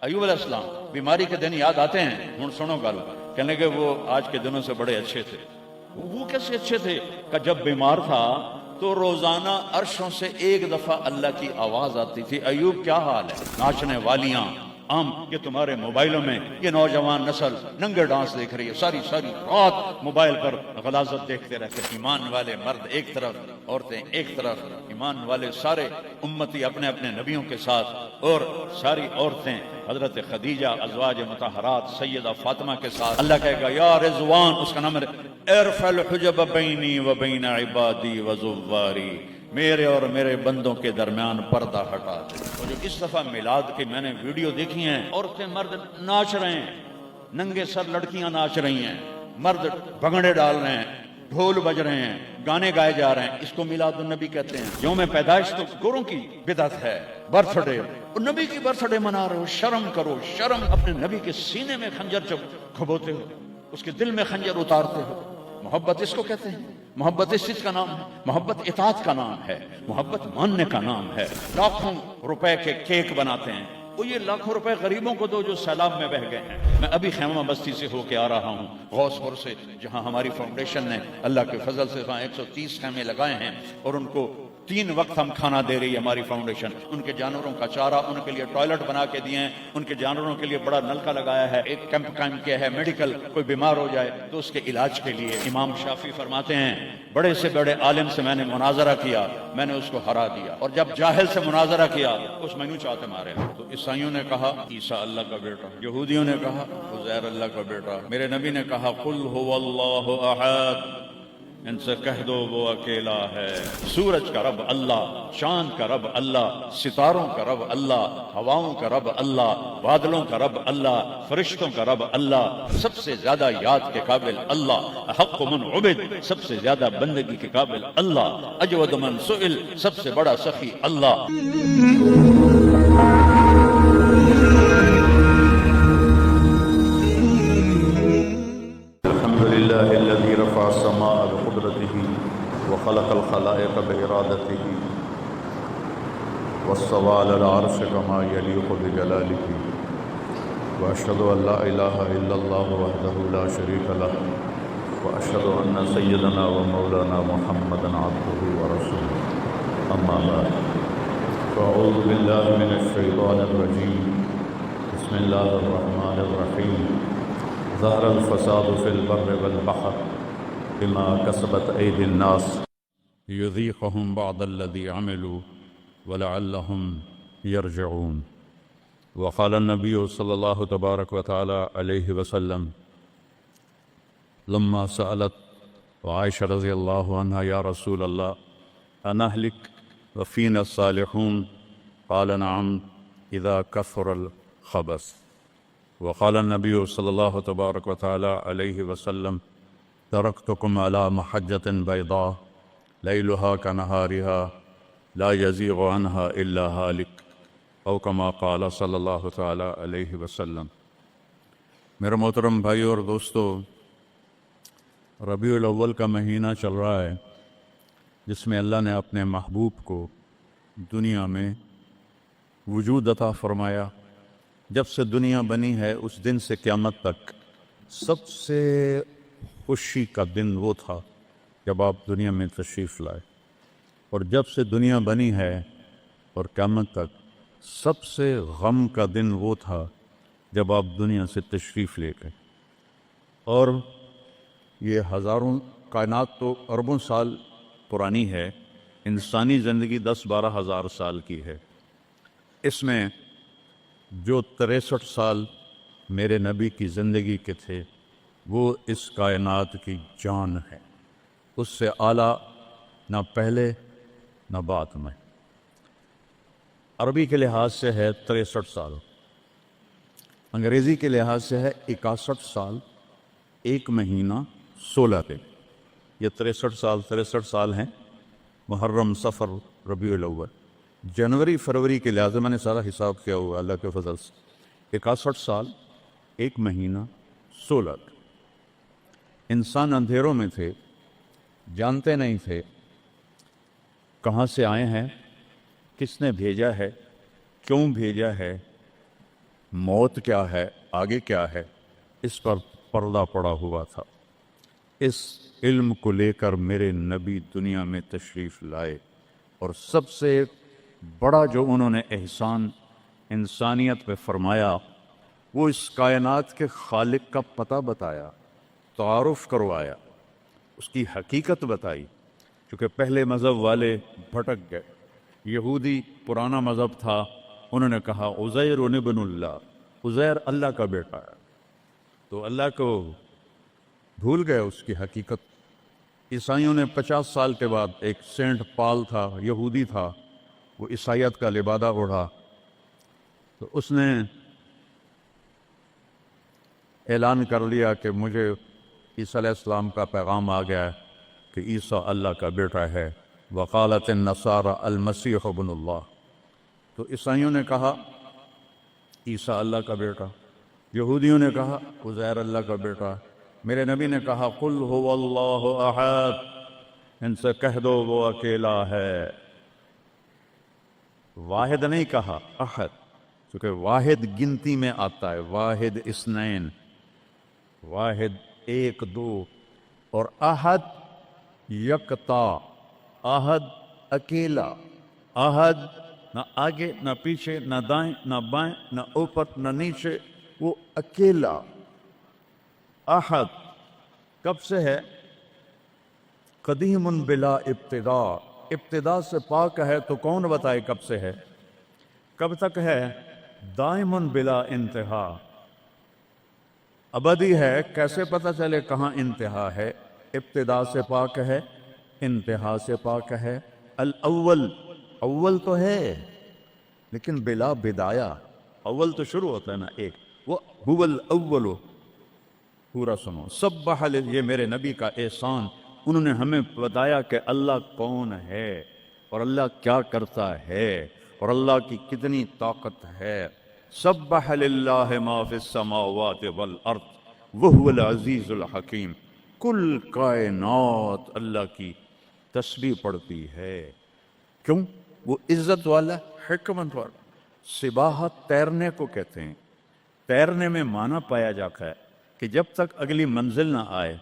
ایوب علیہ السلام بیماری کے دن یاد آتے ہیں، ہن سنو گل، کہنے کہ وہ آج کے دنوں سے بڑے اچھے تھے۔ وہ کیسے اچھے تھے؟ کہ جب بیمار تھا تو روزانہ عرشوں سے ایک دفعہ اللہ کی آواز آتی تھی، ایوب کیا حال ہے؟ ناچنے والیاں عام یہ تمہارے موبائلوں میں یہ نوجوان نسل ننگے ڈانس دیکھ رہی ہے، ساری رات موبائل پر غلاظت دیکھتے رہتے، ایمان والے مرد ایک طرف، عورتیں ایک طرف، ایمان والے سارے امتی اپنے اپنے نبیوں کے ساتھ، اور ساری عورتیں حضرت خدیجہ ازواج مطہرات سیدہ فاطمہ کے ساتھ۔ اللہ کہے گا یا رضوان، اس کا نام ہے ارفع الحجب بینی و بین عبادی و زواری، میرے اور میرے بندوں کے درمیان پردہ ہٹا دے۔ اور جو اس دفعہ میلاد کی میں نے ویڈیو دیکھی ہیں، عورتیں مرد ناچ رہے ہیں، ننگے سر لڑکیاں ناچ رہی ہیں، مرد بھنگڑے ڈال رہے ہیں، ڈھول بج رہے ہیں، گانے گائے جا رہے ہیں، اس کو میلاد النبی کہتے ہیں۔ یوم پیدائش تو گوروں کی بدعت ہے، برتھ ڈے، اور نبی کی برتھ ڈے منا رہے ہو، شرم کرو، شرم۔ اپنے نبی کے سینے میں خنجر کھبوتے ہو، اس کے دل میں خنجر اتارتے ہو۔ محبت اس کو کہتے ہیں، محبت اس چیز کا نام ہے، محبت اطاعت کا نام ہے، محبت ماننے کا نام ہے۔ لاکھوں روپے کے کیک بناتے ہیں، وہ یہ لاکھوں روپے غریبوں کو دو جو سیلاب میں بہہ گئے ہیں۔ میں ابھی خیمہ بستی سے ہو کے آ رہا ہوں، غوث پور سے، جہاں ہماری فاؤنڈیشن نے اللہ کے فضل سے 130 خیمے لگائے ہیں، اور ان کو 3 وقت ہم کھانا دے رہی ہے ہماری فاؤنڈیشن۔ ان کے جانوروں کا چارہ، ان کے لیے ٹوائلٹ بنا کے دیے ہیں، ان کے جانوروں کے لیے بڑا نلکا لگایا ہے، ایک کیمپ قائم کیا ہے میڈیکل، کوئی بیمار ہو جائے تو اس کے علاج کے لیے۔ امام شافعی فرماتے ہیں بڑے سے بڑے عالم سے میں نے مناظرہ کیا، میں نے اس کو ہرا دیا، اور جب جاہل سے مناظرہ کیا اس میں یوں چاہتے مارے۔ تو عیسائیوں نے کہا عیسیٰ اللہ کا بیٹا، یہودیوں نے کہا عزیر اللہ کا بیٹا، میرے نبی نے کہا قل هو اللہ احد، ان سے کہہ دو وہ اکیلا ہے۔ سورج کا رب اللہ، چاند کا رب اللہ، ستاروں کا رب اللہ، ہواؤں کا رب اللہ، بادلوں کا رب اللہ، فرشتوں کا رب اللہ، سب سے زیادہ یاد کے قابل اللہ، حق من عبد، سب سے زیادہ بندگی کے قابل اللہ، اجود من سئل، سب سے بڑا سخی اللہ۔ الحمد لله الذي رفع السماء بقدرته وخلق الخلائق بإرادته واستوى على العرش كما يليق بجلاله، وأشهد أن لا إله إلا الله وحده لا شريك له، وأشهد أن سيدنا ومولانا محمدا عبده ورسوله، أما بعد، فأعوذ بالله من الشيطان الرجيم، بسم الله الرحمن الرحيم، ظهر الفساد في البر والبحر بما كسبت أيدي الناس ليذيقهم بعض الذي عملوا ولعلهم يرجعون۔ وقال النبي صلى الله تبارك وتعالى عليه وسلم لما سألت وعائشة رضي الله عنها يا رسول الله أنهلك وفينا الصالحون؟ قال نعم إذا كثر الخبث۔ وقال النبي صلى الله تبارك وتعالى عليه وسلم تركتكم على محجة بيضاء ليلها كنهارها لا يزيغ عنها إلا هالك، أو كما قال صلى الله تعالى عليه وسلم۔ میرے محترم بھائی اور دوستو، ربیع الاول کا مہینہ چل رہا ہے، جس میں اللہ نے اپنے محبوب کو دنیا میں وجود عطا فرمایا۔ جب سے دنیا بنی ہے اس دن سے قیامت تک سب سے خوشی کا دن وہ تھا جب آپ دنیا میں تشریف لائے، اور جب سے دنیا بنی ہے اور قیامت تک سب سے غم کا دن وہ تھا جب آپ دنیا سے تشریف لے گئے۔ اور یہ ہزاروں، کائنات تو اربوں سال پرانی ہے، انسانی زندگی 10-12 ہزار سال کی ہے۔ اس میں جو 63 سال میرے نبی کی زندگی کے تھے وہ اس کائنات کی جان ہے، اس سے اعلیٰ نہ پہلے نہ بعد میں۔ عربی کے لحاظ سے ہے 63 سال، انگریزی کے لحاظ سے ہے 61 سال 1 مہینہ 16 دن۔ یہ 63 سال ہیں، محرم، صفر، ربیع الاول۔ جنوری فروری کے لحاظ سے میں نے سارا حساب کیا ہوا اللہ کے فضل سے، 61 سال 1 مہینہ 16 دن۔ انسان اندھیروں میں تھے، جانتے نہیں تھے کہاں سے آئے ہیں، کس نے بھیجا ہے، کیوں بھیجا ہے، موت کیا ہے، آگے کیا ہے، اس پر پردہ پڑا ہوا تھا۔ اس علم کو لے کر میرے نبی دنیا میں تشریف لائے، اور سب سے بڑا جو انہوں نے احسان انسانیت پہ فرمایا وہ اس کائنات کے خالق کا پتہ بتایا، تعارف کروایا، اس کی حقیقت بتائی۔ کیونکہ پہلے مذہب والے بھٹک گئے، یہودی پرانا مذہب تھا، انہوں نے کہا عزیر ابن اللہ، عزیر اللہ کا بیٹا ہے، تو اللہ کو بھول گئے اس کی حقیقت۔ عیسائیوں نے 50 سال کے بعد، ایک سینٹ پال تھا، یہودی تھا، وہ عیسائیت کا لبادہ اوڑھا، تو اس نے اعلان کر لیا کہ مجھے عیسیٰ علیہ السلام کا پیغام آ گیا ہے کہ عیسیٰ اللہ کا بیٹا ہے، وقالت النصارى المسیح ابن اللہ۔ تو عیسائیوں نے کہا عیسیٰ اللہ کا بیٹا، یہودیوں نے کہا عزیر اللہ کا بیٹا۔ میرے نبی نے کہا قل هو اللہ احد، ان سے کہہ دو وہ اکیلا ہے، واحد نہیں کہا، احد، کیونکہ واحد گنتی میں آتا ہے، واحد اثنین، واحد ایک دو، اور احد یکتا، احد اکیلا، احد نہ آگے نہ پیچھے نہ دائیں نہ بائیں نہ اوپر نہ نیچے، وہ اکیلا احد۔ کب سے ہے؟ قدیم بلا ابتدا، ابتدا سے پاک ہے، تو کون بتائے کب سے ہے، کب تک ہے؟ دائم بلا انتہا، ابدی ہے، کیسے پتہ چلے کہاں انتہا ہے؟ ابتدا سے پاک ہے، انتہا سے پاک ہے۔ الاول، اول تو ہے لیکن بلا بدایا، اول تو شروع ہوتا ہے نا ایک، وہ هو الاول، پورا سنو۔ سبح، یہ میرے نبی کا احسان، انہوں نے ہمیں بتایا کہ اللہ کون ہے اور اللہ کیا کرتا ہے اور اللہ کی کتنی طاقت ہے۔ سبح للہ ما فی السماوات والارض وہو العزیز الحکیم، کل کائنات اللہ کی تسبیح پڑھتی ہے۔ کیوں؟ وہ عزت والا، حکمت والا۔ سباحت تیرنے کو کہتے ہیں، تیرنے میں معنی پایا جاتا ہے کہ جب تک اگلی منزل نہ آئے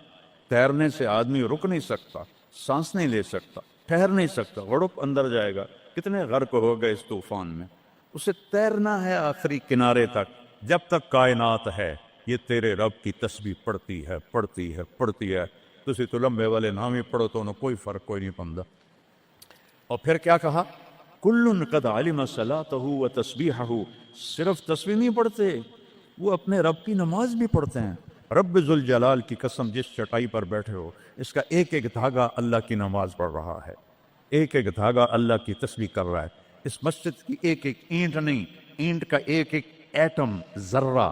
تیرنے سے آدمی رک نہیں سکتا، سانس نہیں لے سکتا، ٹھہر نہیں سکتا، غڑپ اندر جائے گا۔ کتنے غرق ہو گئے اس طوفان میں، اسے تیرنا ہے آخری کنارے تک۔ جب تک کائنات ہے یہ تیرے رب کی تسبیح پڑھتی ہے، پڑھتی ہے، پڑھتی ہے۔ تسی تو لمبے والے نام ہی پڑھو تو انہوں کوئی فرق کوئی نہیں پڑتا۔ اور پھر کیا کہا؟ کل قد علم صلاتہ و تسبیحہ، صرف تسبیح نہیں پڑھتے، وہ اپنے رب کی نماز بھی پڑھتے ہیں۔ رب ذوالجلال کی قسم، جس چٹائی پر بیٹھے ہو، اس کا ایک ایک دھاگا اللہ کی نماز پڑھ رہا ہے، ایک ایک دھاگا اللہ کی تسبیح کر رہا ہے۔ اس مسجد کی ایک ایک اینٹ نہیں، اینٹ کا ایک ایک ایٹم، ذرہ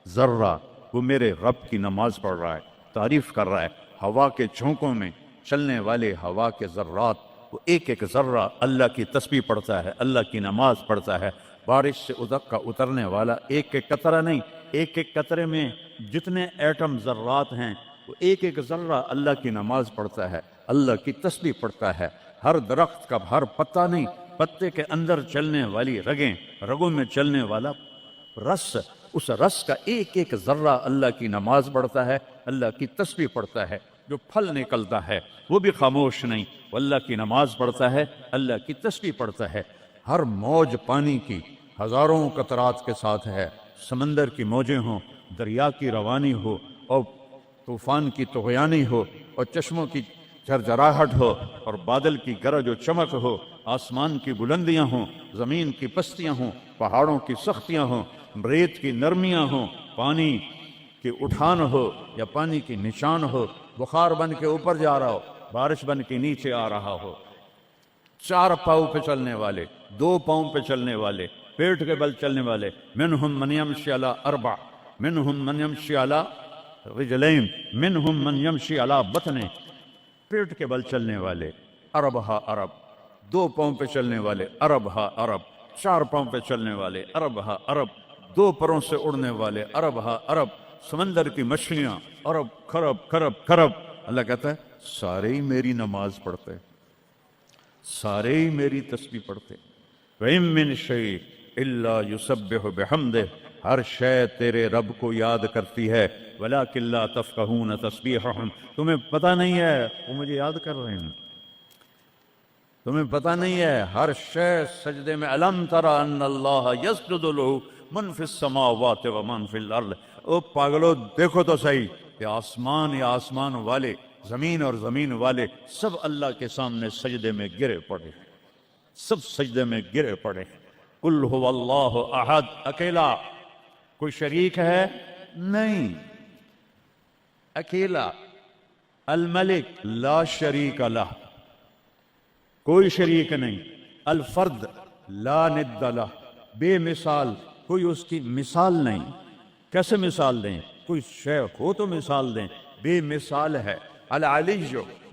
ذرہ، وہ میرے رب کی نماز پڑھ رہا ہے، تعریف کر رہا ہے۔ ہوا کے جھونکوں میں چلنے والے ہوا کے ذرات، وہ ایک ایک ذرہ اللہ کی تسبیح پڑھتا ہے، اللہ کی نماز پڑھتا ہے۔ بارش سے ادک کا اترنے والا ایک ایک قطرہ نہیں، ایک ایک قطرے میں جتنے ایٹم ذرات ہیں، وہ ایک ایک ذرہ اللہ کی نماز پڑھتا ہے، اللہ کی تسبیح پڑھتا ہے۔ ہر درخت کا ہر پتا نہیں، پتے کے اندر چلنے والی رگیں، رگوں میں چلنے والا رس، اس رس کا ایک ایک ذرہ اللہ کی نماز پڑھتا ہے، اللہ کی تسبیح پڑھتا ہے۔ جو پھل نکلتا ہے وہ بھی خاموش نہیں، وہ اللہ کی نماز پڑھتا ہے، اللہ کی تسبیح پڑھتا ہے۔ ہر موج پانی کی ہزاروں قطرات کے ساتھ ہے، سمندر کی موجیں ہوں، دریا کی روانی ہو، اور طوفان کی طغیانی ہو، اور چشموں کی جھرجھراہٹ ہو، اور بادل کی گرج و چمک ہو، آسمان کی بلندیاں ہوں، زمین کی پستیاں ہوں، پہاڑوں کی سختیاں ہوں، ریت کی نرمیاں ہوں، پانی کی اٹھان ہو یا پانی کی نشان ہو، بخار بن کے اوپر جا رہا ہو، بارش بن کے نیچے آ رہا ہو، چار پاؤں پہ چلنے والے، دو پاؤں پہ چلنے والے، پیٹ کے بل چلنے والے، منہم من یمشی علی اربع، منہم من یمشی علی رجلین، منہم من یمشی علی بطن، پیٹ کے بل چلنے والے، عرب ہا عرب، دو پاؤں پہ چلنے والے، عرب ہا عرب، چار پاؤں پہ چلنے والے، عرب ہا عرب، دو پروں سے اڑنے والے، عرب ہا عرب، سمندر کی مچھلیاں، عرب کھرب کھرب کھرب۔ اللہ کہتا ہے سارے ہی میری نماز پڑھتے، سارے ہی میری تسبیح پڑھتے۔ وَإِن مِّن شَيْءٍ إِلَّا يُسَبِّحُ بِحَمْدِهِ ہر شے تیرے رب کو یاد کرتی ہے، ولیکن لا تفقہون تسبیحہم، تمہیں پتہ نہیں ہے وہ مجھے یاد کر رہے ہیں، تمہیں پتہ نہیں ہے ہر شے سجدے میں۔ الم تر ان اللہ یسجد لہ من فی السماوات و من فی الارض، او پاگلو دیکھو تو صحیح کہ آسمان یا آسمان والے، زمین اور زمین والے سب اللہ کے سامنے سجدے میں گرے پڑے ہیں، سب سجدے میں گرے پڑے ہیں۔ قل هو اللہ احد، اکیلا، کوئی شریک ہے نہیں، اکیلا، الملک لا شریک لہ، کوئی شریک نہیں، الفرد لا ند لہ، بے مثال، کوئی اس کی مثال نہیں۔ کیسے مثال دیں؟ کوئی شے ہو تو مثال دیں، بے مثال ہے۔ العلی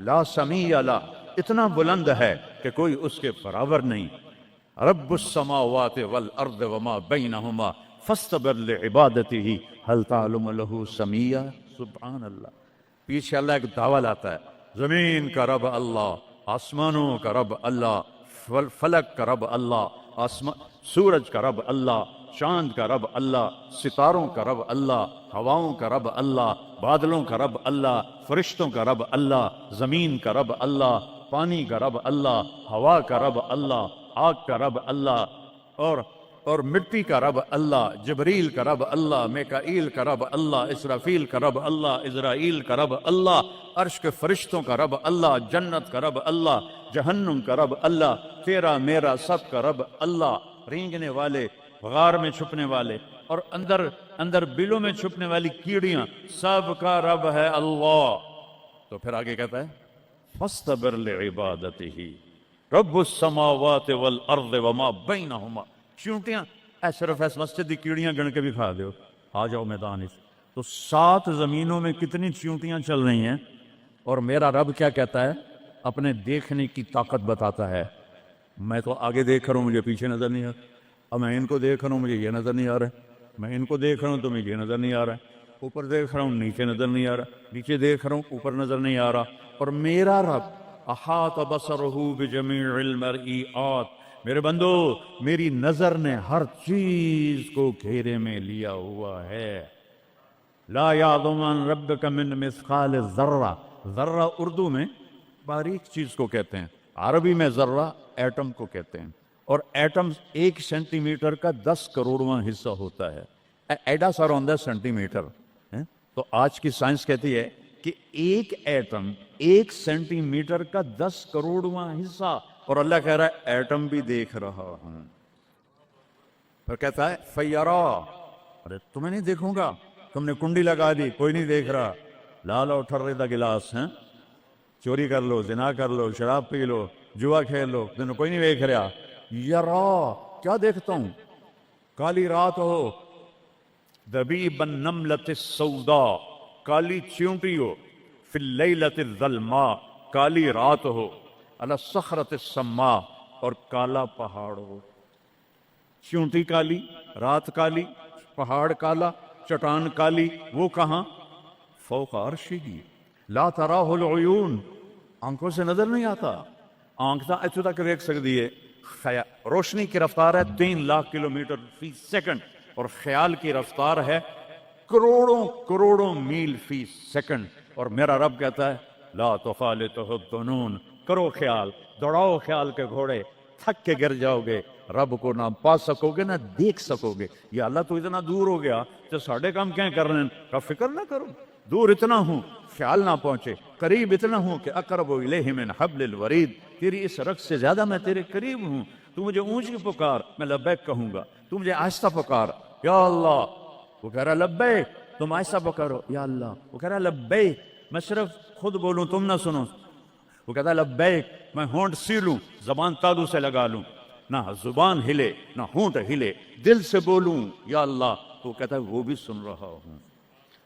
لا سمیع لہ، اتنا بلند ہے کہ کوئی اس کے برابر نہیں۔ رب السماوات والارض وما بینہما فاستبر لعبادتہ هل تعلم له سمیع، سبحان اللہ۔ پیچھے اللہ ایک دعویٰ لاتا ہے، زمین کا رب اللہ، آسمانوں کا رب اللہ، فلک کا رب اللہ، سورج کا رب اللہ، چاند کا رب اللہ، ستاروں کا رب اللہ، ہواؤں کا رب اللہ، بادلوں کا رب اللہ، فرشتوں کا رب اللہ، زمین کا رب اللہ، پانی کا رب اللہ، ہوا کا رب اللہ، آگ کا رب اللہ، اور مٹی کا رب اللہ، جبریل کا رب اللہ، میکائیل کا رب اللہ، اسرافیل کا رب اللہ، اسرائیل کا رب اللہ، عرش کے فرشتوں کا رب اللہ، جنت کا رب اللہ، جہنم کا رب اللہ، تیرا میرا سب کا رب اللہ، رینگنے والے، غار میں چھپنے والے، اور اندر بلوں میں چھپنے والی کیڑیاں، سب کا رب ہے اللہ۔ تو پھر آگے کہتا ہے فاستبر لعبادتہ رب السماوات والارض وما بینہما۔ چونٹیاں صرف اس مسجد کی کیڑیاں گن کے بھی کھا دیو، آ جاؤ میدان اس۔ تو 7 زمینوں میں کتنی چونٹیاں چل رہی ہیں، اور میرا رب کیا کہتا ہے؟ اپنے دیکھنے کی طاقت بتاتا ہے۔ میں تو آگے دیکھ رہا ہوں، مجھے پیچھے نظر نہیں آ رہا، اب میں ان کو دیکھ رہا ہوں، مجھے یہ نظر نہیں آ رہا ہے، میں ان کو دیکھ رہا ہوں تو مجھے یہ نظر نہیں آ رہا ہے، اوپر دیکھ رہا ہوں نیچے نظر نہیں آ رہا، نیچے دیکھ رہا ہوں اوپر نظر نہیں آ رہا۔ اور میرا رب احاط بصرہ بجمیع المرئیات، میرے بندو میری نظر نے ہر چیز کو گھیرے میں لیا ہوا ہے۔ لا یعظم عن ربک من مثقال ذرہ، ذرہ اردو میں باریک چیز کو کہتے ہیں، عربی میں ذرہ ایٹم کو کہتے ہیں، اور ایٹم 1 سینٹی میٹر کا 10 کروڑواں حصہ ہوتا ہے، ایڈا سارا ہوتا ہے سینٹی میٹر۔ تو آج کی سائنس کہتی ہے کہ ایک ایٹم 1 سینٹی میٹر کا 10 کروڑواں حصہ، اور اللہ کہہ رہا ہے ایٹم بھی دیکھ رہا ہوں۔ پھر کہتا ہے فیرا، ارے تمہیں نہیں دیکھوں گا، تم نے کنڈی لگا دی، کوئی نہیں دیکھ رہا، لا لو ٹھرے دا گلاس، ہیں چوری کر لو، زنا کر لو، شراب پی لو، جوا کھیل لو، تمہیں کوئی نہیں دیکھ رہا۔ یرا، کیا دیکھتا ہوں؟ کالی رات ہو، دبیب النملۃ السوداء، کالی چیونٹی ہو، فی اللیلۃ الظلماء، کالی رات ہو، علی الصخرۃ السماء، اور کالا پہاڑ ہو۔ چیونٹی کالی، رات کالی، پہاڑ کالا، چٹان کالی، وہ کہاں؟ فوق عرشہ، لا تراہ العیون، آنکھوں سے نظر نہیں آتا، آنکھ تو اتو تک دیکھ سکتی ہے۔ روشنی کی رفتار ہے 3 لاکھ کلومیٹر فی سیکنڈ، اور خیال کی رفتار ہے کروڑوں میل فی سیکنڈ۔ اور میرا رب کہتا ہے لا تخالطہ الظنون، کرو خیال، دوڑاؤ خیال کے گھوڑے، تھک کے گر جاؤ گے، رب کو نہ پا سکو گے نہ دیکھ سکو گے۔ یا اللہ تو اتنا دور ہو گیا تو ساڑھے کام کیا کر رہے ہیں؟ کا فکر نہ کرو، دور اتنا ہوں خیال نہ پہنچے، قریب اتنا ہوں کہ اقرب الیہ من حبل الورید، تیری اس رگ سے زیادہ میں تیرے قریب ہوں۔ تو مجھے اونچی پکار، میں لبیک کہوں گا، تو مجھے آہستہ پکار، یا اللہ، وہ کہہ رہا لبیک، تم آہستہ پکارو، یا اللہ، وہ کہہ رہا لبیک، میں صرف خود بولوں تم نہ سنو، وہ کہتا ہے لبیک، میں ہونٹ سیلوں، زبان تالو سے لگا لوں، نہ زبان ہلے نہ ہونٹ ہلے، دل سے بولوں یا اللہ، تو کہتا ہے وہ بھی سن رہا ہوں،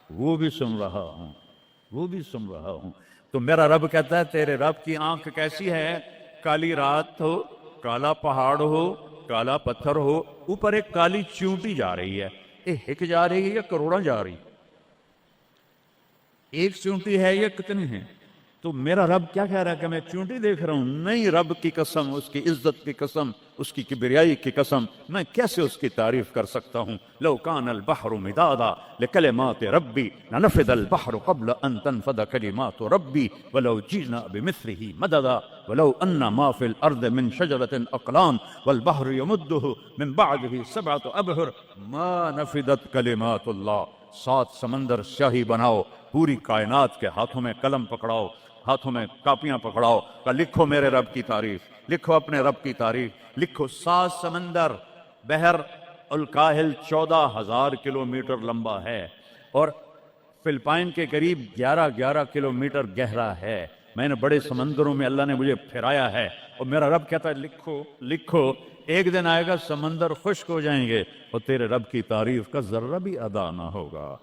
وہ بھی سن رہا ہوں، وہ بھی سن رہا ہوں۔ تو میرا رب کہتا ہے تیرے رب کی آنکھ کیسی ہے؟ کالی رات ہو، کالا پہاڑ ہو، کالا پتھر ہو، اوپر ایک کالی چیونٹی جا رہی ہے، ایک جا رہی ہے یا کروڑاں جا رہی؟ ایک چیونٹی ہے یا کتنی ہیں؟ تو میرا رب کیا کہہ رہا ہے کہ میں چونٹی دیکھ رہا ہوں؟ نہیں، رب کی قسم، اس کی عزت کی قسم، اس کی کبریائی کی قسم، میں کیسے اس کی تعریف کر سکتا ہوں؟ لو کان البحر مدادا لکلمات ربی لنفد البحر قبل ان تنفد کلمات ربی ولو جئنا بمثله مددا ولو ان ما في الارض من شجرة اقلام والبحر يمده من بعده 7 ابحر ما نفدت کلمات اللہ۔ 7 سمندر سیاہی بناؤ، پوری کائنات کے ہاتھوں میں قلم پکڑاؤ، ہاتھوں میں کاپیاں پکڑاؤ، کہ لکھو میرے رب کی تعریف، لکھو اپنے رب کی تعریف، لکھو۔ 7 سمندر، بحر الکاہل 14,000 کلومیٹر لمبا ہے اور فلپائن کے قریب 11 کلومیٹر گہرا ہے۔ میں نے بڑے سمندروں میں اللہ نے مجھے پھرایا ہے، اور میرا رب کہتا ہے لکھو لکھو، ایک دن آئے گا سمندر خشک ہو جائیں گے اور تیرے رب کی تعریف کا ذرہ بھی ادا نہ ہوگا،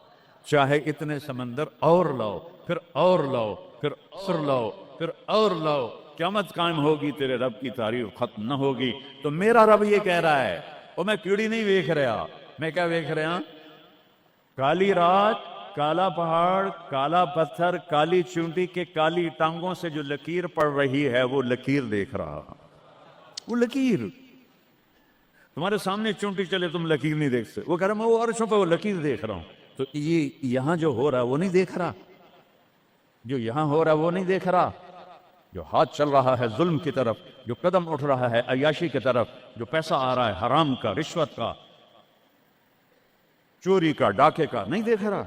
چاہے اتنے سمندر اور لاؤ، پھر اور لاؤ، پھر اور لاؤ، پھر اور لاؤ، قیامت قائم ہوگی، تیرے رب کی تعریف ختم نہ ہوگی۔ تو میرا رب یہ کہہ رہا ہے، اور میں کیڑی نہیں دیکھ رہا، میں کیا دیکھ رہا؟ کالی رات، کالا پہاڑ، کالا پتھر، کالی چونٹی کے کالی ٹانگوں سے جو لکیر پڑ رہی ہے، وہ لکیر دیکھ رہا، وہ لکیر۔ تمہارے سامنے چونٹی چلے تم لکیر نہیں دیکھتے، وہ کہہ رہا میں وہ عرشوں پہ وہ لکیر دیکھ رہا ہوں۔ تو یہ یہاں جو ہو رہا ہے وہ نہیں دیکھ رہا، جو یہاں ہو رہا ہے وہ نہیں دیکھ رہا، جو ہاتھ چل رہا ہے ظلم کی طرف، جو قدم اٹھ رہا ہے عیاشی کی طرف، جو پیسہ آ رہا ہے حرام کا، رشوت کا، چوری کا، ڈاکے کا، نہیں دیکھ رہا۔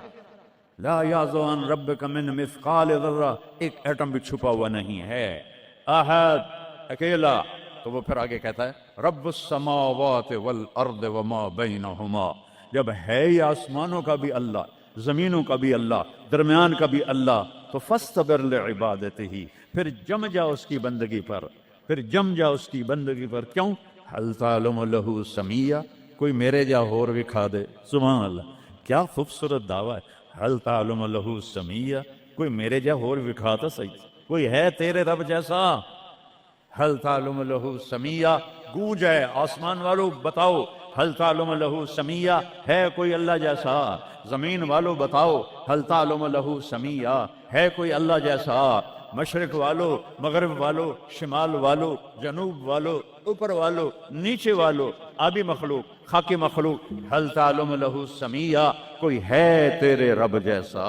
لا یعزو عن ربک من مثقال ذرہ، ایک ایٹم بھی چھپا ہوا نہیں ہے، احد، اکیلا۔ تو وہ پھر آگے کہتا ہے رب السماوات والارض وما بینہما، جب ہے یہ آسمانوں کا بھی اللہ، زمینوں کا بھی اللہ، درمیان کا بھی اللہ، تو فاصطبر لعبادتہ، پھر جم جا اس کی بندگی پر، پھر جم جا اس کی بندگی پر۔ کیوں؟ حل تعلم لہ سمیہ، کوئی میرے جا ہور دکھا دے۔ سبحان اللہ، کیا خوبصورت دعویٰ ہے، حل تعلم لہ سمیہ، کوئی میرے جا ہور دکھا تو صحیح، کوئی ہے تیرے رب جیسا؟ حل تعلم لہ سمیہ، گونج ہے آسمان والو بتاؤ، حل تعلم لہ سمیہ، ہے کوئی اللہ جیسا؟ زمین والو بتاؤ، حل تعلم لہ سمیہ، ہے کوئی اللہ جیسا؟ مشرق والو، مغرب والو، شمال والو، جنوب والو، اوپر والو، نیچے والو، آبی مخلوق، خاکی مخلوق، حل تعلم لہ سمیہ، کوئی ہے تیرے رب جیسا؟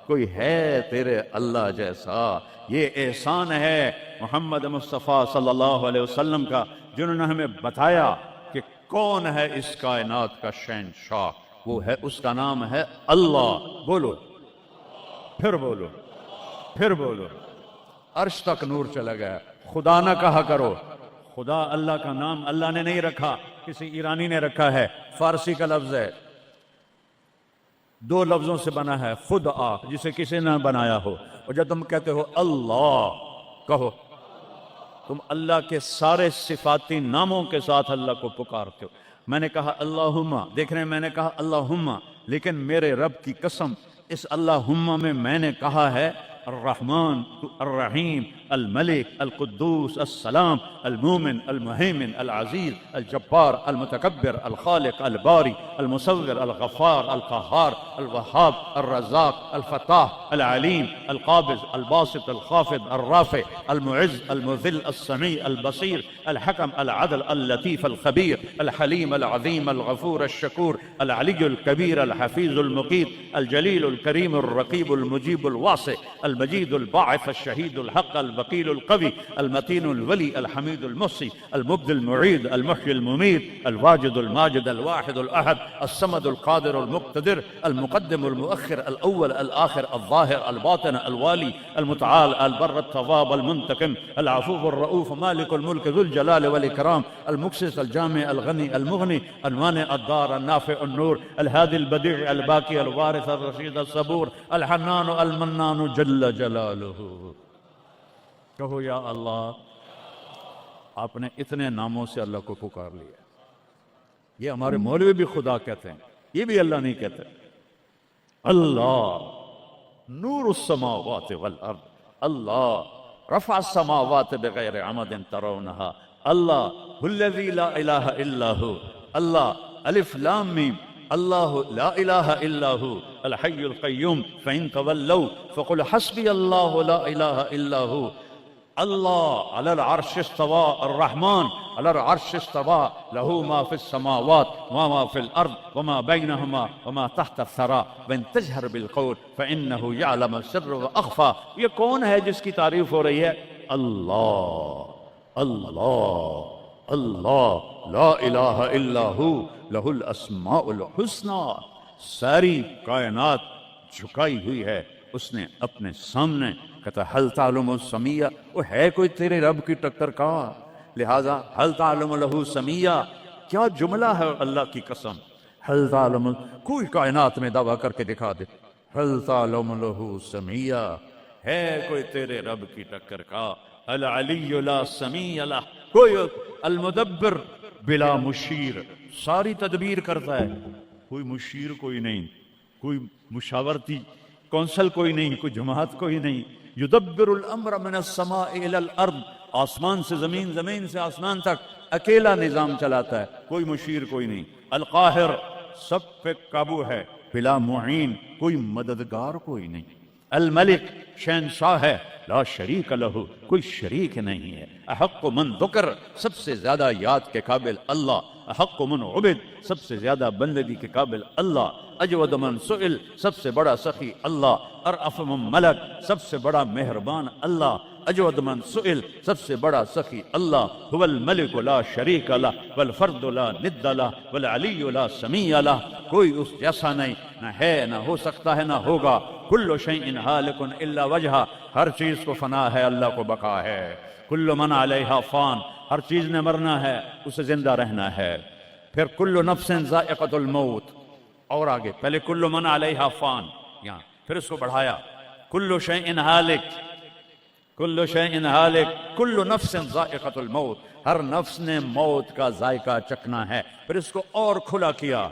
کوئی ہے تیرے اللہ جیسا؟ یہ احسان ہے محمد مصطفیٰ صلی اللہ علیہ وسلم کا، جنہوں نے ہمیں بتایا کہ کون ہے اس کائنات کا شہنشاہ، وہ ہے، اس کا نام ہے اللہ۔ بولو، پھر بولو، پھر بولو۔ عرش تک نور چلا گیا۔ خدا نہ کہا کرو، خدا اللہ کا نام اللہ نے نہیں رکھا، کسی ایرانی نے رکھا ہے، فارسی کا لفظ ہے، 2 لفظوں سے بنا ہے، خدا جسے کسی نے بنایا ہو، اور جب تم کہتے ہو اللہ کہو، تم اللہ کے سارے صفاتی ناموں کے ساتھ اللہ کو پکارتے ہو۔ میں نے کہا اللہم، دیکھ رہے ہیں میں نے کہا اللہم، لیکن میرے رب کی قسم اس اللہم میں نے کہا ہے الرحمن الرحیم الملک القدوس السلام المومن المہیمن العزیز الجبار المتکبر الخالق الباری المصور الغفار القہار الوہاب الرزاق الفتاح العلیم القابض الباسط الخافض الرافع المعز المذل السمیع البصیر الحکم العدل اللطیف الخبیر الحلیم العظیم الغفور الشکور العلی الکبیر الحفیظ المقیت الجلیل الکریم الرقیب المجیب الواسع المجید الباعث الشہید الحق الوکیل القوی المتین الولی الحمید المحصی المبدی المعید المحیی الممید الواجد الماجد الواحد الاحد الصمد القادر المقتدر المقدم المؤخر الاول الاخر الظاهر الباطن الوالي المتعال البر التواب المنتقم العفو الرؤوف مالك الملك ذو الجلال والاكرام المقسط الجامع الغني المغني المانع الضار النافع النور الهادي البديع الباقي الوارث الرشيد الصبور الحنان المنان جل جلالہ۔ کہو یا اللہ، آپ نے اتنے ناموں سے اللہ کو پکار لیا۔ یہ ہمارے مولوی بھی خدا کہتے ہیں، یہ بھی اللہ نہیں کہتے۔ اللہ نور السماوات والارض، اللہ رفع السماوات بغیر عمد ترونها، اللہ الذی لا الہ الا ہو، اللہ الف لام میم اللہ لا الہ الا هو الحی القیوم فإن تولوا فقل حسبی اللہ لا الہ الا هو اللہ علی العرش استوى الرحمن علی العرش استوى له ما في السماوات وما في الارض وما بينهما وما تحت الثرى وان تجهر بالقول فانه يعلم السر واخفى. یہ کون ہے جس کی تعریف ہو رہی ہے؟ اللہ اللہ اللہ لا الہ الا هو لہ الاسماء الحسنى. ساری کائنات جھکائی ہوئی ہے اس نے اپنے سامنے. کہتا حل تعلم السمیہ، وہ ہے کوئی تیرے رب کی ٹکر کا؟ لہذا حل تعلم لہ سمیہ کیا جملہ ہے اللہ کی قسم. حل تعلم، کوئی کائنات میں دعویٰ کر کے دکھا دے حل تعلم لہ سمیہ، ہے کوئی تیرے رب کی ٹکر کا؟ العلی لا سمیہ لہ، کوئی المدبر بلا مشیر، ساری تدبیر کرتا ہے، کوئی مشیر کوئی نہیں، کوئی مشاورتی کونسل کوئی نہیں، کوئی جماعت کوئی نہیں. یدبر الامر من السماء الى الارض، آسمان سے زمین، زمین سے آسمان تک اکیلا نظام چلاتا ہے، کوئی مشیر کوئی نہیں. القاہر، سب پہ قابو ہے، بلا معین، کوئی مددگار کوئی نہیں. الملک، شہنشاہ ہے، لا شریک لہ، کوئی شریک نہیں ہے. احق من ذکر، سب سے زیادہ یاد کے قابل اللہ. احق من عبد، سب سے زیادہ بندگی کے قابل اللہ. اجود من سئل، سب سے بڑا سخی اللہ. ارأف من ملک، سب سے بڑا مہربان اللہ. اجود من سئل، سب سے بڑا سخی اللہ. هو الملک لا شریک لہ والفرد لا ند لہ والعلی لا سمیع لہ، کوئی اس جیسا نہیں، نہ ہے نہ ہو سکتا ہے نہ ہوگا. کل شیء ہالک الا وجہہ، ہر چیز کو فنا ہے اللہ کو بقا ہے. کل من علیہا فان، ہر چیز نے مرنا ہے اسے زندہ رہنا ہے. پھر کل نفس ذائقۃ الموت، اور آگے پہلے کل من علیہا فان، یہاں پھر اس کو بڑھایا کل شیء ہالک، کل شیء ہالک، کل نفس ذائقۃ الموت، ہر نفس نے موت کا ذائقہ چکھنا ہے. پھر اس کو اور کھلا کیا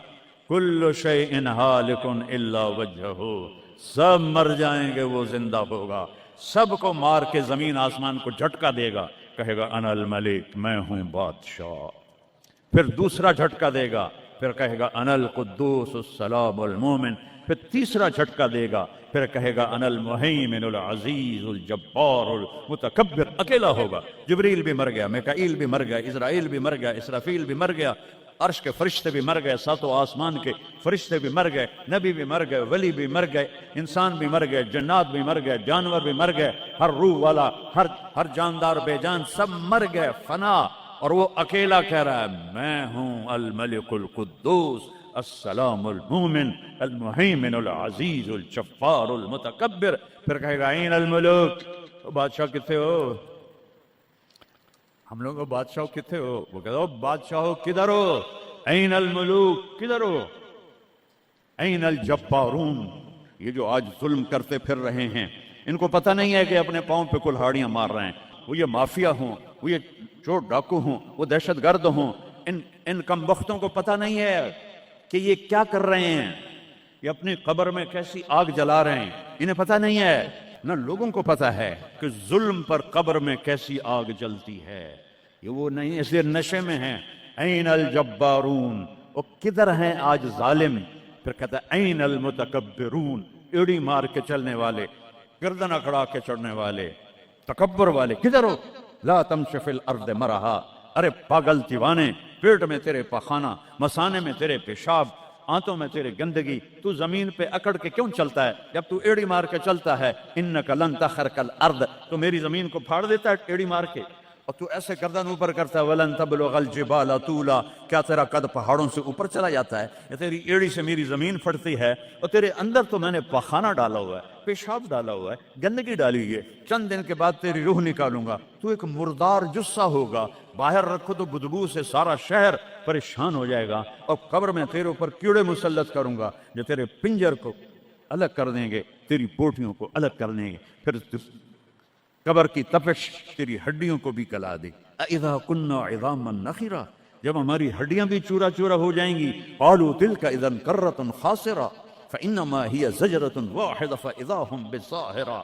کل شیء ہالک الا وجہہ، سب مر جائیں گے وہ زندہ ہوگا. سب کو مار کے زمین آسمان کو جھٹکا دے گا، کہے گا انا الملک، میں ہوں بادشاہ. پھر دوسرا جھٹکا دے گا، پھر کہے گا انا القدوس السلام المومن. پھر تیسرا جھٹکا دے گا، پھر کہے گا انا المہیمن العزیز الجبار المتکبر. اکیلا ہوگا. جبریل بھی مر گیا، میکائیل بھی مر گیا، اسرائیل بھی مر گیا، اسرافیل بھی مر گیا، عرش کے فرشتے بھی مر گئے، ساتوں آسمان کے فرشتے بھی مر گئے، نبی بھی مر گئے، ولی بھی مر گئے، انسان بھی مر گئے، جنات بھی مر گئے، جانور بھی مر گئے، ہر روح والا، ہر جاندار بے جان سب مر گئے، فنا. اور وہ اکیلا کہہ رہا ہے میں ہوں الملک القدوس السلام المومن المہیمن العزیز الجبار المتکبر. پھر کہے گا این الملوک، بادشاہ کتنے ہو؟ ہم لوگوں بادشاہ کتنے ہو؟ وہ کہتا ہو بادشاہ کدھر ہو؟ این الملوک، کدھر ہو؟ این الجبارون، یہ جو آج ظلم کرتے پھر رہے ہیں، ان کو پتہ نہیں ہے کہ اپنے پاؤں پہ کلہاڑیاں مار رہے ہیں. وہ یہ مافیا ہوں، وہ یہ چور ڈاکو ہوں، وہ دہشت گرد ہوں، ان کم بختوں کو پتہ نہیں ہے کہ یہ کیا کر رہے ہیں. یہ اپنی قبر میں کیسی آگ جلا رہے ہیں، انہیں پتہ نہیں ہے. نہ لوگوں کو پتہ ہے کہ ظلم پر قبر میں کیسی آگ جلتی ہے. یہ وہ نہیں، اس لیے نشے میں ہیں. این الجبارون، وہ کدھر ہیں آج ظالم؟ پھر کہتا ہے این المتکبرون، ایڑی مار کے چلنے والے، گردن اکڑا کے چڑھنے والے، تکبر والے کدھر ہو؟ لا تمش فی الارض مرحا، ارے پاگل دیوانے، پیٹ میں تیرے پاخانہ، مسانے میں تیرے پیشاب، آنتوں میں تیرے گندگی، تو زمین پہ اکڑ کے کیوں چلتا ہے جب تو ایڑی مار کے چلتا ہے؟ انک لن تخرق الارض، تو میری زمین کو پھاڑ دیتا ہے ایڑی مار کے، اور تو ایسے گردن اوپر کرتا ہے. ولن تبلغ الجبال طولا، کیا تیرا قد پہاڑوں سے اوپر چلا جاتا ہے؟ یا تیری ایڑی سے میری زمین پھٹتی ہے؟ اور تیرے اندر تو میں نے پاخانہ ڈالا ہوا ہے، پیشاب ڈالا ہوا ہے، گندگی ڈالی ہوئی ہے. چند دن کے بعد تیری روح نکالوں گا، تو ایک مردار جثہ ہوگا. باہر رکھو تو بدبو سے سارا شہر پریشان ہو جائے گا، اور قبر میں تیرے اوپر کیڑے مسلط کروں گا جو تیرے پنجر کو الگ کر دیں گے، تیری بوٹیوں کو الگ کر دیں گے. پھر قبر کی تپش تیری ہڈیوں کو بھی گلا دے. اذا كنا عظاما نخرا، جب ہماری ہڈیاں بھی چورا چورا ہو جائیں گی. قالوا تلك اذا كرة خاسرة فانما هي زجرة واحدة فاذا هم بالساهرة.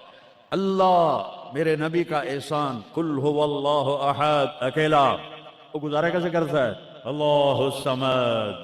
اللہ میرے نبی کا احسان، قل هو اللہ احد، اکیلا. وہ گزارا کیسے کرتا ہے؟ اللہ الصمد،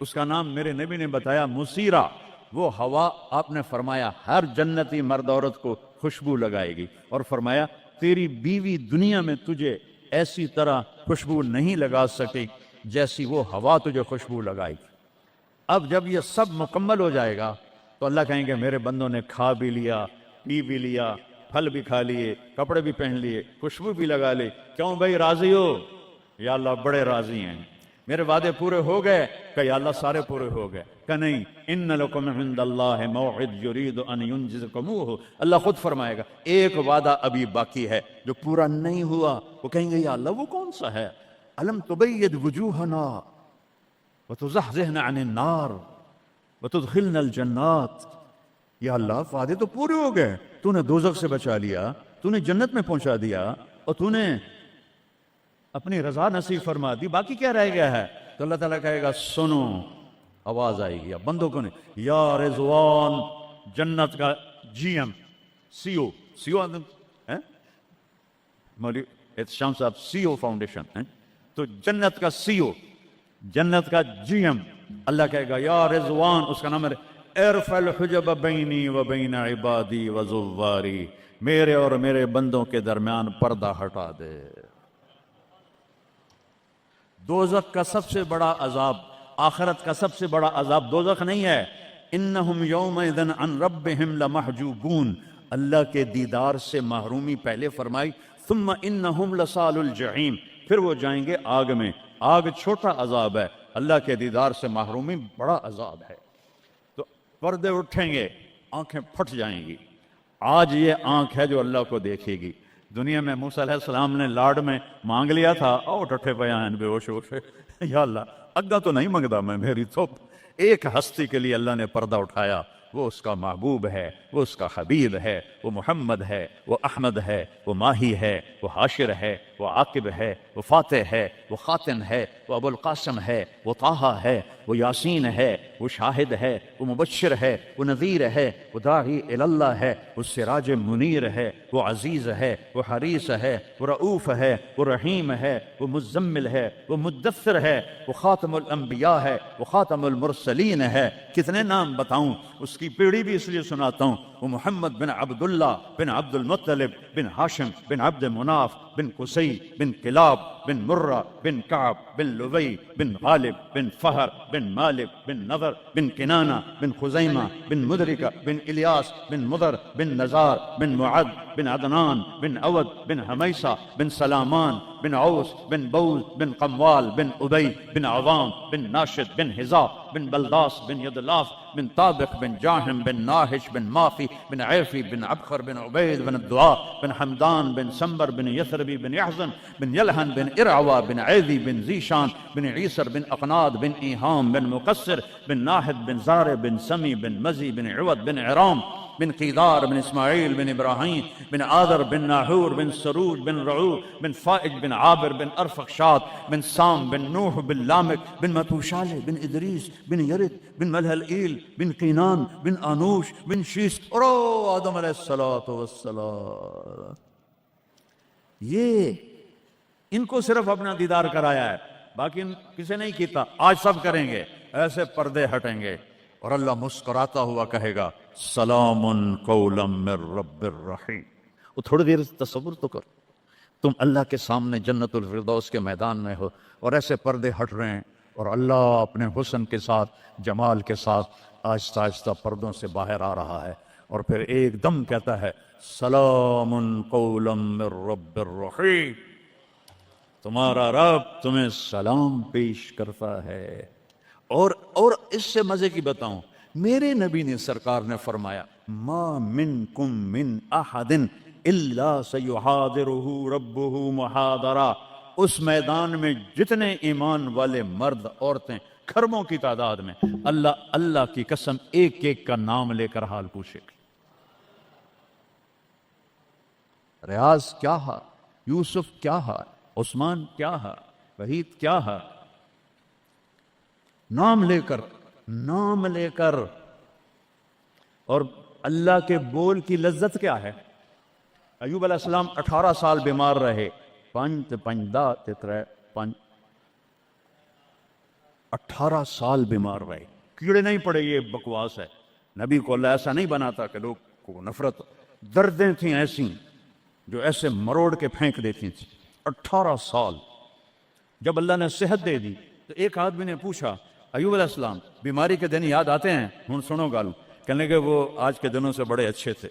اس کا نام میرے نبی نے بتایا مسیرہ. وہ ہوا آپ نے فرمایا ہر جنتی مرد عورت کو خوشبو لگائے گی، اور فرمایا تیری بیوی دنیا میں تجھے ایسی طرح خوشبو نہیں لگا سکے جیسی وہ ہوا تجھے خوشبو لگائے گی. اب جب یہ سب مکمل ہو جائے گا تو اللہ کہیں گے میرے بندوں نے کھا بھی لیا، پی بھی لیا، پھل بھی کھا لیے، کپڑے بھی پہن لیے، خوشبو بھی لگا لی. کیوں بھائی راضی ہو؟ یا اللہ بڑے راضی ہیں، میرے وعدے پورے ہو گئے؟ کہ یا اللہ سارے پورے ہو گئے. کہ نہیں، ان لکم عند اللہ موعد یرید ان ینجزکموہ. اللہ خود فرمائے گا ایک وعدہ ابھی باقی ہے جو پورا نہیں ہوا. وہ کہیں گے یا اللہ وہ کون سا ہے؟ الم تبید وجوہنا وتزحزحنا عن النار وتدخلنا الجنات. یا اللہ وعدے تو پورے ہو گئے، تو نے دوزخ سے بچا لیا، تو نے جنت میں پہنچا دیا، اور تو نے اپنی رضا نصیب فرما دی، باقی کیا رہ گیا ہے؟ تو اللہ تعالیٰ کہے گا سنو، آواز آئے گی. اب بندوں کو نہیں، یا رضوان جنت کا جی ایم سی او مولوی احتشام صاحب سی او فاؤنڈیشن، تو جنت کا سی او، جنت کا جی ایم، اللہ کہے گا یا رضوان، اس کا نام ہے ارفع الحجب بینی و بین عبادی و زواری. میرے اور میرے بندوں کے درمیان پردہ ہٹا دے. دوزخ کا سب سے بڑا عذاب، آخرت کا سب سے بڑا عذاب دوزخ نہیں ہے. انہم یومئذ عن ربہم لمحجوبون. اللہ کے دیدار سے محرومی پہلے فرمائی. ثم انہم لصال الجحیم، پھر وہ جائیں گے آگ میں. آگ چھوٹا عذاب ہے، اللہ کے دیدار سے محرومی بڑا عذاب ہے. تو پردے اٹھیں گے، آنکھیں پھٹ جائیں گی. آج یہ آنکھ ہے جو اللہ کو دیکھے گی. دنیا میں موسیٰ علیہ السلام نے لاڈ میں مانگ لیا تھا، او ٹھٹھے پیان بے ہوش ہوش، یا اللہ اگا تو نہیں مانگدا میں، میری تو ایک ہستی کے لیے اللہ نے پردہ اٹھایا. وہ اس کا محبوب ہے، وہ اس کا حبیب ہے، وہ محمد ہے، وہ احمد ہے، وہ ماہی ہے، وہ حاشر ہے، وہ عاقب ہے، وہ فاتح ہے، وہ خاتم ہے، وہ ابو القاسم ہے، وہ طٰہٰ ہے، وہ یاسین ہے، وہ شاہد ہے، وہ مبشر ہے، وہ نذیر ہے، وہ داعی اللہ ہے، وہ سراج منیر ہے، وہ عزیز ہے، وہ حریص ہے، وہ رؤوف ہے، وہ رحیم ہے، وہ مزمل ہے، وہ مدثر ہے، وہ خاتم الانبیاء ہے، وہ خاتم المرسلین ہے. کتنے نام بتاؤں، اس کی پیڑھی بھی اس لیے سناتا ہوں. وہ محمد بن عبداللہ بن عبد المطلب بن ہاشم بن عبد مناف بن قصی بن کلاب بن مرہ بن کعب بن لبی بن غالب بن فہر بن مالک بن نضر بن کنانہ بن خزیمہ بن مدرکہ بن الیاس بن مضر بن نزار بن معد بن عدنان بن عود بن حمیسہ بن سلامان بن عوس بن بوز بن قموال بن ابی بن عظام بن ناشد بن حزا بن بلداس بن یدلاف بن طابق بن جاہم بن ناہش بن ماخی بن عیفی بن عبخر بن عبید بن الدعاء بن حمدان بن سمبر بن یثربی بن یحزن بن یلہن بن ارعوا بن عیدی بن ذیشان بن عیسر بن اقناد بن ایہام بن مقصر بن ناحد بن زار بن سمی بن مزی بن عود بن عرام بن قیدار بن اسماعیل بن ابراہیم بن آذر بن ناحور بن سرور بن رعو بن فائج بن عابر بن ارفخشاد بن سام بن نوح بن لامک بن متوشالہ بن ادریس بن یرد بن ملہلئیل بن قینان بن آنوش بن شیس اور آدم علیہ السلام. یہ ان کو صرف اپنا دیدار کرایا ہے، باقی کسی نہیں کیتا. آج سب کریں گے، ایسے پردے ہٹیں گے اور اللہ مسکراتا ہوا کہے گا سلام قولا من رب الرحیم. وہ تھوڑی دیر تصور تو کر، تم اللہ کے سامنے جنت الفردوس کے میدان میں ہو اور ایسے پردے ہٹ رہے ہیں اور اللہ اپنے حسن کے ساتھ، جمال کے ساتھ آہستہ آہستہ پردوں سے باہر آ رہا ہے، اور پھر ایک دم کہتا ہے سلام قولا من رب الرحیم. تمہارا رب تمہیں سلام پیش کرتا ہے. اور اس سے مزے کی بتاؤں، میرے نبی نے سرکار نے فرمایا ما منکم من احد الا سیحاضرہ ربہ محاضرہ. اس میدان میں جتنے ایمان والے مرد عورتیں کھربوں کی تعداد میں، اللہ کی قسم ایک ایک کا نام لے کر حال پوچھے گا. ریاض کیا ہے، یوسف کیا ہے، عثمان کیا ہے، وحید کیا ہے، نام لے کر. اور اللہ کے بول کی لذت کیا ہے. ایوب علیہ السلام 18 سال بیمار رہے. 18 سال بیمار رہے، کیڑے نہیں پڑے، یہ بکواس ہے، نبی کو اللہ ایسا نہیں بناتا کہ لوگ کو نفرت، دردیں تھیں ایسی جو ایسے مروڑ کے پھینک دیتی تھیں۔ 18 سال جب اللہ نے صحت دے دی تو ایک آدمی نے پوچھا ایوب علیہ السلام بیماری کے دن یاد آتے ہیں؟ ہن سنو گالو، کہنے کہ وہ آج کے دنوں سے بڑے اچھے تھے۔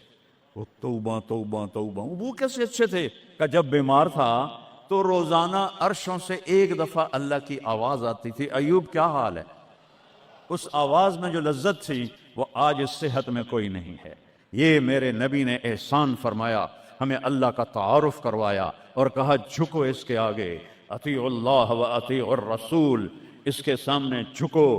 وہ توبہ توبہ توبہ، وہ کیسے اچھے تھے؟ کہ جب بیمار تھا تو روزانہ عرشوں سے ایک دفعہ اللہ کی آواز آتی تھی، ایوب کیا حال ہے؟ اس آواز میں جو لذت تھی وہ آج اس صحت میں کوئی نہیں ہے۔ یہ میرے نبی نے احسان فرمایا، ہمیں اللہ کا تعارف کروایا اور کہا جھکو اس کے آگے، اطیعوا اللہ و اطیعوا الرسول، اس کے سامنے جھکو۔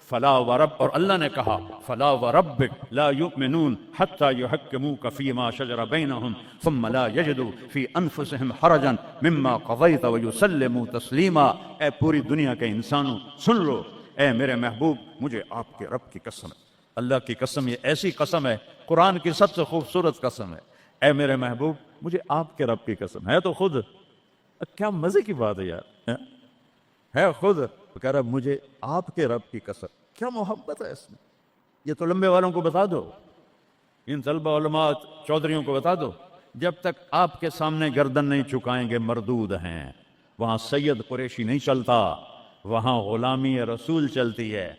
فلا ورب، اور اللہ نے کہا فلا وربک لا یؤمنون حتی یحکموک فیما شجر بینہم ثم لا یجدوا فی انفسہم حرجا مما قضیت ویسلموا تسلیما۔ اے پوری دنیا کے انسانوں سن لو، اے میرے محبوب مجھے آپ کے رب کی قسم ہے، اللہ کی قسم، یہ ایسی قسم ہے، قرآن کی سب سے خوبصورت قسم ہے، اے میرے محبوب مجھے آپ کے رب کی قسم ہے، تو خود کیا مزے کی بات ہے یار، ہے خود کہہ رہا مجھے آپ کے رب کی قسم، کیا محبت ہے اس میں۔ یہ تو لمبے والوں کو بتا دو، ان طلبہ علماء چودھریوں کو بتا دو، جب تک آپ کے سامنے گردن نہیں چکائیں گے مردود ہیں۔ وہاں سید قریشی نہیں چلتا، وہاں غلامی رسول چلتی ہے۔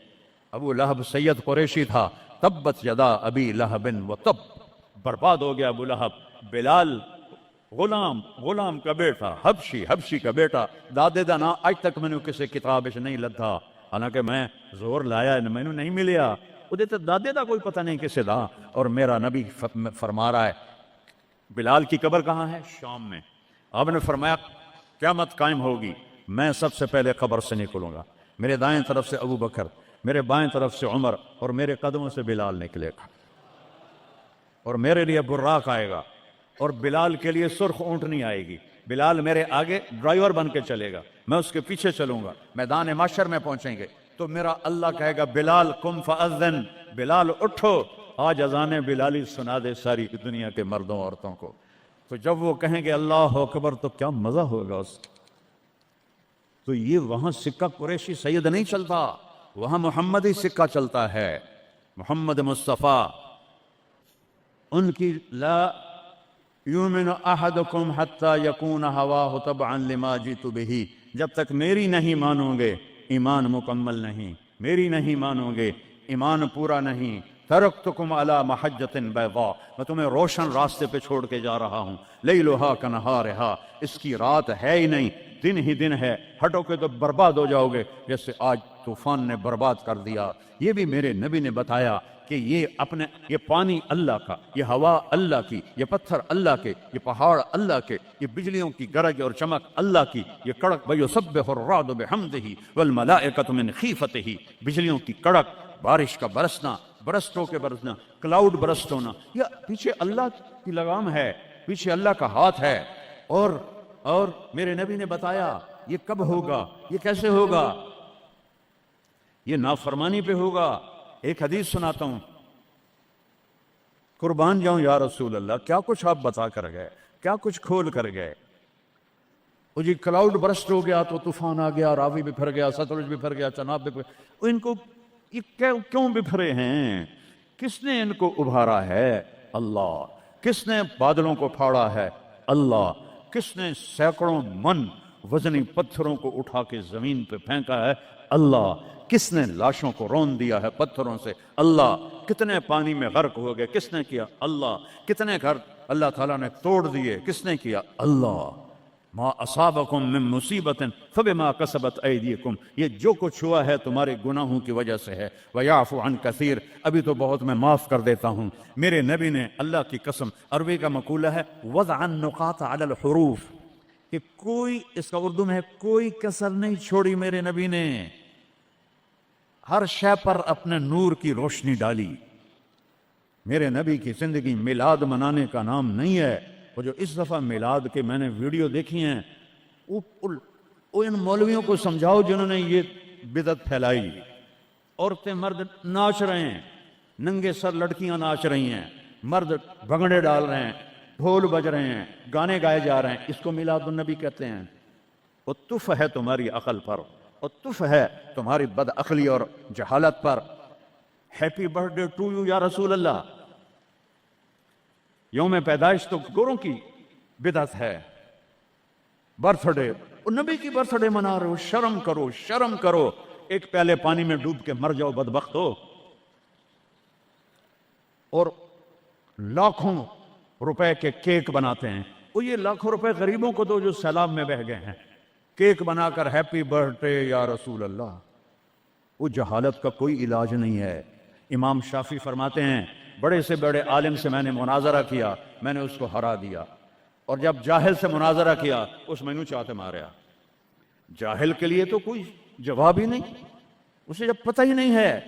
ابو لہب سید قریشی تھا، تبت یدا ابی لہب و تب، برباد ہو گیا ابو لہب۔ بلال غلام کا بیٹا، حبشی کا بیٹا، دادے دا نا اج تک میں نے کسی کتاب نہیں لدھا، حالانکہ میں زور لایا میں نے نہیں ملیا، وہ دیتے دادے دا کوئی پتہ نہیں کسے دا۔ اور میرا نبی فرما رہا ہے بلال کی قبر کہاں ہے؟ شام میں۔ آپ نے فرمایا قیامت قائم ہوگی، میں سب سے پہلے قبر سے نکلوں گا، میرے دائیں طرف سے ابو بکر، میرے بائیں طرف سے عمر، اور میرے قدموں سے بلال نکلے گا، اور میرے لیے براق آئے گا، اور بلال کے لیے سرخ اونٹنی آئے گی۔ بلال میرے آگے ڈرائیور بن کے چلے گا، میں اس کے پیچھے چلوں گا، میدان محشر میں پہنچیں گے تو میرا اللہ کہے گا بلال قم فاذن، بلال اٹھو، آج اذان بلالی سنا دے ساری دنیا کے مردوں عورتوں کو۔ تو جب وہ کہیں گے اللہ اکبر تو کیا مزہ ہوگا اس کا۔ تو یہ وہاں سکہ قریشی سید نہیں چلتا، وہاں محمدی سکہ چلتا ہے، محمد مصطفیٰ۔ ان کی لا یؤمن احدکم حتی یکون ہواہ تبعا لما جئت بہ، جب تک میری نہیں مانو گے ایمان مکمل نہیں، میری نہیں مانو گے ایمان پورا نہیں۔ ترکتکم علی محجۃ بیضاء، میں تمہیں روشن راستے پہ چھوڑ کے جا رہا ہوں، لیلھا کنہارھا، اس کی رات ہے ہی نہیں، دن ہی دن ہے، ہٹو کے تو برباد ہو جاؤ گے جیسے آج طوفان نے برباد کر دیا۔ یہ بھی میرے نبی نے بتایا کہ یہ پانی اللہ کا، یہ ہوا اللہ کی، یہ پتھر اللہ کے، یہ پہاڑ اللہ کے، یہ بجلیوں کی گرج اور چمک اللہ کی، یہ کڑک وَيُسَبِّحُ الرَّعْدُ بِحَمْدِهِ وَالْمَلَائِكَةُ مِنْ خِيفَتِهِ، بجلیوں کی کڑک، بارش کا برسنا، برسٹوں کے برسنا، کلاؤڈ برسٹ ہونا، یہ پیچھے اللہ کی لگام ہے، پیچھے اللہ کا ہاتھ ہے۔ اور میرے نبی نے بتایا یہ کب ہوگا، یہ کیسے ہوگا، یہ نافرمانی پہ ہوگا۔ ایک حدیث سناتا ہوں، قربان جاؤں یا رسول اللہ، کیا کچھ آپ بتا کر گئے، کیا کچھ کھول کر گئے۔ وہ جی کلاؤڈ برسٹ ہو گیا تو طوفان آ گیا، راوی بکھر گیا، ستلج بکھر گیا، چناب بکھر، ان کو یہ کیوں بکھرے ہیں؟ کس نے ان کو ابھارا ہے؟ اللہ۔ کس نے بادلوں کو پھاڑا ہے؟ اللہ۔ کس نے سینکڑوں من وزنی پتھروں کو اٹھا کے زمین پہ پھینکا ہے؟ اللہ۔ کس نے لاشوں کو رون دیا ہے پتھروں سے؟ اللہ۔ کتنے پانی میں غرق ہو گئے؟ کس نے کیا؟ اللہ۔ کتنے گھر اللہ تعالیٰ نے توڑ دیے؟ کس نے کیا؟ اللہ۔ ما اصابکم من مصیبت فبما کسبت ایدیکم، یہ جو کچھ ہوا ہے تمہارے گناہوں کی وجہ سے ہے۔ ویعفو عن کثیر، ابھی تو بہت میں معاف کر دیتا ہوں۔ میرے نبی نے اللہ کی قسم، عربی کا مقولہ ہے وضع النقاط علی الحروف، کہ کوئی، اس کا اردو میں ہے کوئی کسر نہیں چھوڑی میرے نبی نے، ہر شے پر اپنے نور کی روشنی ڈالی۔ میرے نبی کی زندگی میلاد منانے کا نام نہیں ہے۔ وہ جو اس دفعہ میلاد کے میں نے ویڈیو دیکھی ہیں، وہ ان مولویوں کو سمجھاؤ جنہوں نے یہ بدعت پھیلائی۔ عورتیں مرد ناچ رہے ہیں، ننگے سر لڑکیاں ناچ رہی ہیں، مرد بھنگڑے ڈال رہے ہیں، ڈھول بج رہے ہیں، گانے گائے جا رہے ہیں، اس کو میلاد النبی کہتے ہیں۔ وہ تف ہے تمہاری عقل پر اور تف ہے تمہاری بد عقلی اور جہالت پر۔ Happy birthday to you یا رسول اللہ، یوم پیدائش تو گوروں کی بدعت ہے، برتھ ڈے اور نبی کی برتھ ڈے منا رہے ہو، شرم کرو شرم کرو، ایک پیالے پانی میں ڈوب کے مر جاؤ بدبخت ہو۔ اور لاکھوں روپے کے کیک بناتے ہیں، وہ یہ لاکھوں روپے غریبوں کو دو جو سیلاب میں بہ گئے ہیں، کیک بنا کر ہیپی برتھ ڈے یا رسول اللہ۔ وہ جہالت کا کوئی علاج نہیں ہے۔ امام شافعی فرماتے ہیں بڑے سے بڑے عالم سے میں نے مناظرہ کیا، میں نے اس کو ہرا دیا، اور جب جاہل سے مناظرہ کیا اس میں چاہتے ماریا۔ جاہل کے لیے تو کوئی جواب ہی نہیں، اسے جب پتہ ہی نہیں ہے۔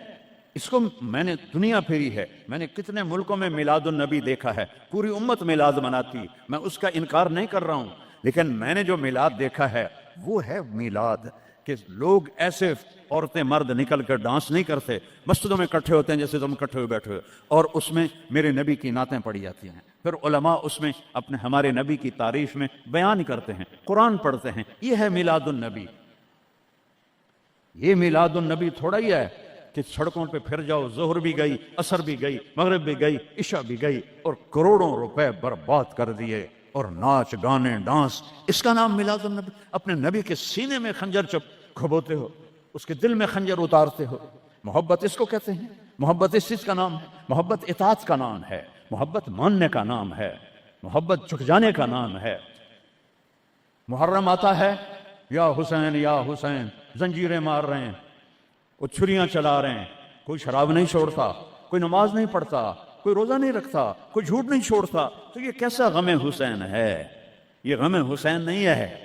اس کو میں نے دنیا پھیری ہے، میں نے کتنے ملکوں میں میلاد النبی دیکھا ہے، پوری امت میلاد مناتی، میں اس کا انکار نہیں کر رہا ہوں، لیکن میں نے جو میلاد دیکھا ہے وہ ہے میلاد کہ لوگ ایسے عورتیں مرد نکل کر ڈانس نہیں کرتے، مسجدوں میں اکٹھے ہوتے ہیں جیسے تم اکٹھے ہوئے بیٹھے ہوئے، اور اس میں میرے نبی کی نعتیں پڑھی جاتی ہیں، پھر علماء اس میں اپنے ہمارے نبی کی تعریف میں بیان کرتے ہیں، قرآن پڑھتے ہیں۔ یہ ہے میلاد النبی۔ یہ میلاد النبی تھوڑا ہی ہے کہ سڑکوں پہ پھر جاؤ، ظہر بھی گئی، عصر بھی گئی، مغرب بھی گئی، عشاء بھی گئی، اور کروڑوں روپے برباد کر دیے، اور ناچ گانے ڈانس، اس کا نام میلاد النبی؟ اپنے نبی کے سینے میں خنجر کھبوتے ہو، اس کے دل میں خنجر اتارتے ہو۔ محبت اس کو کہتے ہیں، محبت اس چیز کا نام ہے، محبت اطاعت کا نام ہے، محبت ماننے کا نام ہے، محبت جھک جانے کا نام ہے۔ محرم آتا ہے، یا حسین زنجیریں مار رہے ہیں، وہ چھریاں چلا رہے ہیں، کوئی شراب نہیں چھوڑتا، کوئی نماز نہیں پڑھتا، کوئی روزہ نہیں رکھتا، کوئی جھوٹ نہیں چھوڑتا، تو یہ کیسا غم حسین ہے؟ یہ غم حسین نہیں ہے،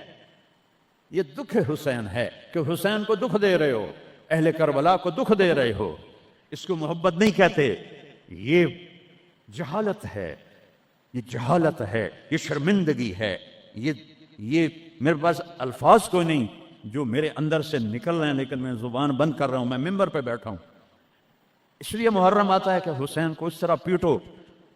یہ دکھ حسین ہے کہ حسین کو دکھ دے رہے ہو، اہل کربلا کو دکھ دے رہے ہو۔ اس کو محبت نہیں کہتے، یہ جہالت ہے، یہ جہالت ہے، یہ شرمندگی ہے، یہ میرے پاس الفاظ کوئی نہیں جو میرے اندر سے نکل رہے ہیں، لیکن میں زبان بند کر رہا ہوں، میں ممبر پہ بیٹھا ہوں۔ اس لیے محرم آتا ہے کہ حسین کو اس طرح پیٹو،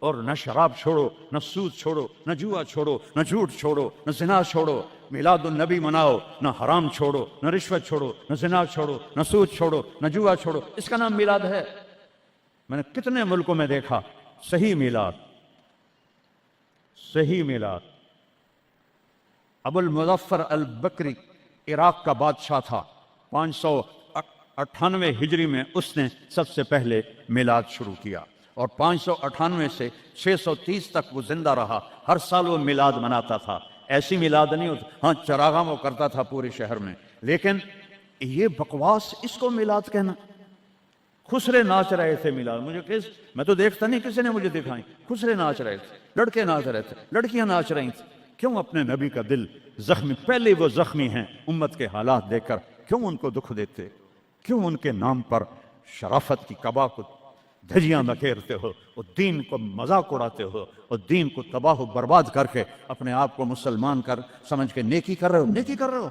اور نہ شراب چھوڑو، نہ سود چھوڑو، نہ جوا چھوڑو، نہ جھوٹ چھوڑو، نہ زنا چھوڑو، میلاد النبی مناؤ، نہ حرام چھوڑو، نہ رشوت چھوڑو، نہ زنا چھوڑو، نہ سود چھوڑو، نہ جوا چھوڑو، اس کا نام میلاد ہے۔ میں نے کتنے ملکوں میں دیکھا صحیح میلاد، صحیح میلاد۔ ابو المظفر البکری عراق کا بادشاہ تھا، 598 ہجری میں اس نے سب سے پہلے میلاد شروع کیا، اور 598 سے 630 تک وہ زندہ رہا، ہر سال وہ میلاد مناتا تھا۔ ایسی میلاد نہیں ہوتا، ہاں چراغاں وہ کرتا تھا پورے شہر میں، لیکن یہ بکواس، اس کو میلاد کہنا۔ خسرے ناچ رہے تھے میلاد، میں تو دیکھتا نہیں، کسی نے مجھے دکھائی، خسرے ناچ رہے تھے، لڑکے ناچ رہے تھے، لڑکیاں ناچ رہی تھیں۔ کیوں اپنے نبی کا دل زخمی، پہلے وہ زخمی ہیں امت کے حالات دیکھ کر، کیوں ان کو دکھ دیتے؟ کیوں ان کے نام پر شرافت کی کعبہ کو دھجیاں بکھیرتے ہو، اور دین کو مذاق اڑاتے ہو، اور دین کو تباہ و برباد کر کے اپنے آپ کو مسلمان کر سمجھ کے نیکی کر رہے ہو، نیکی کر رہے ہو۔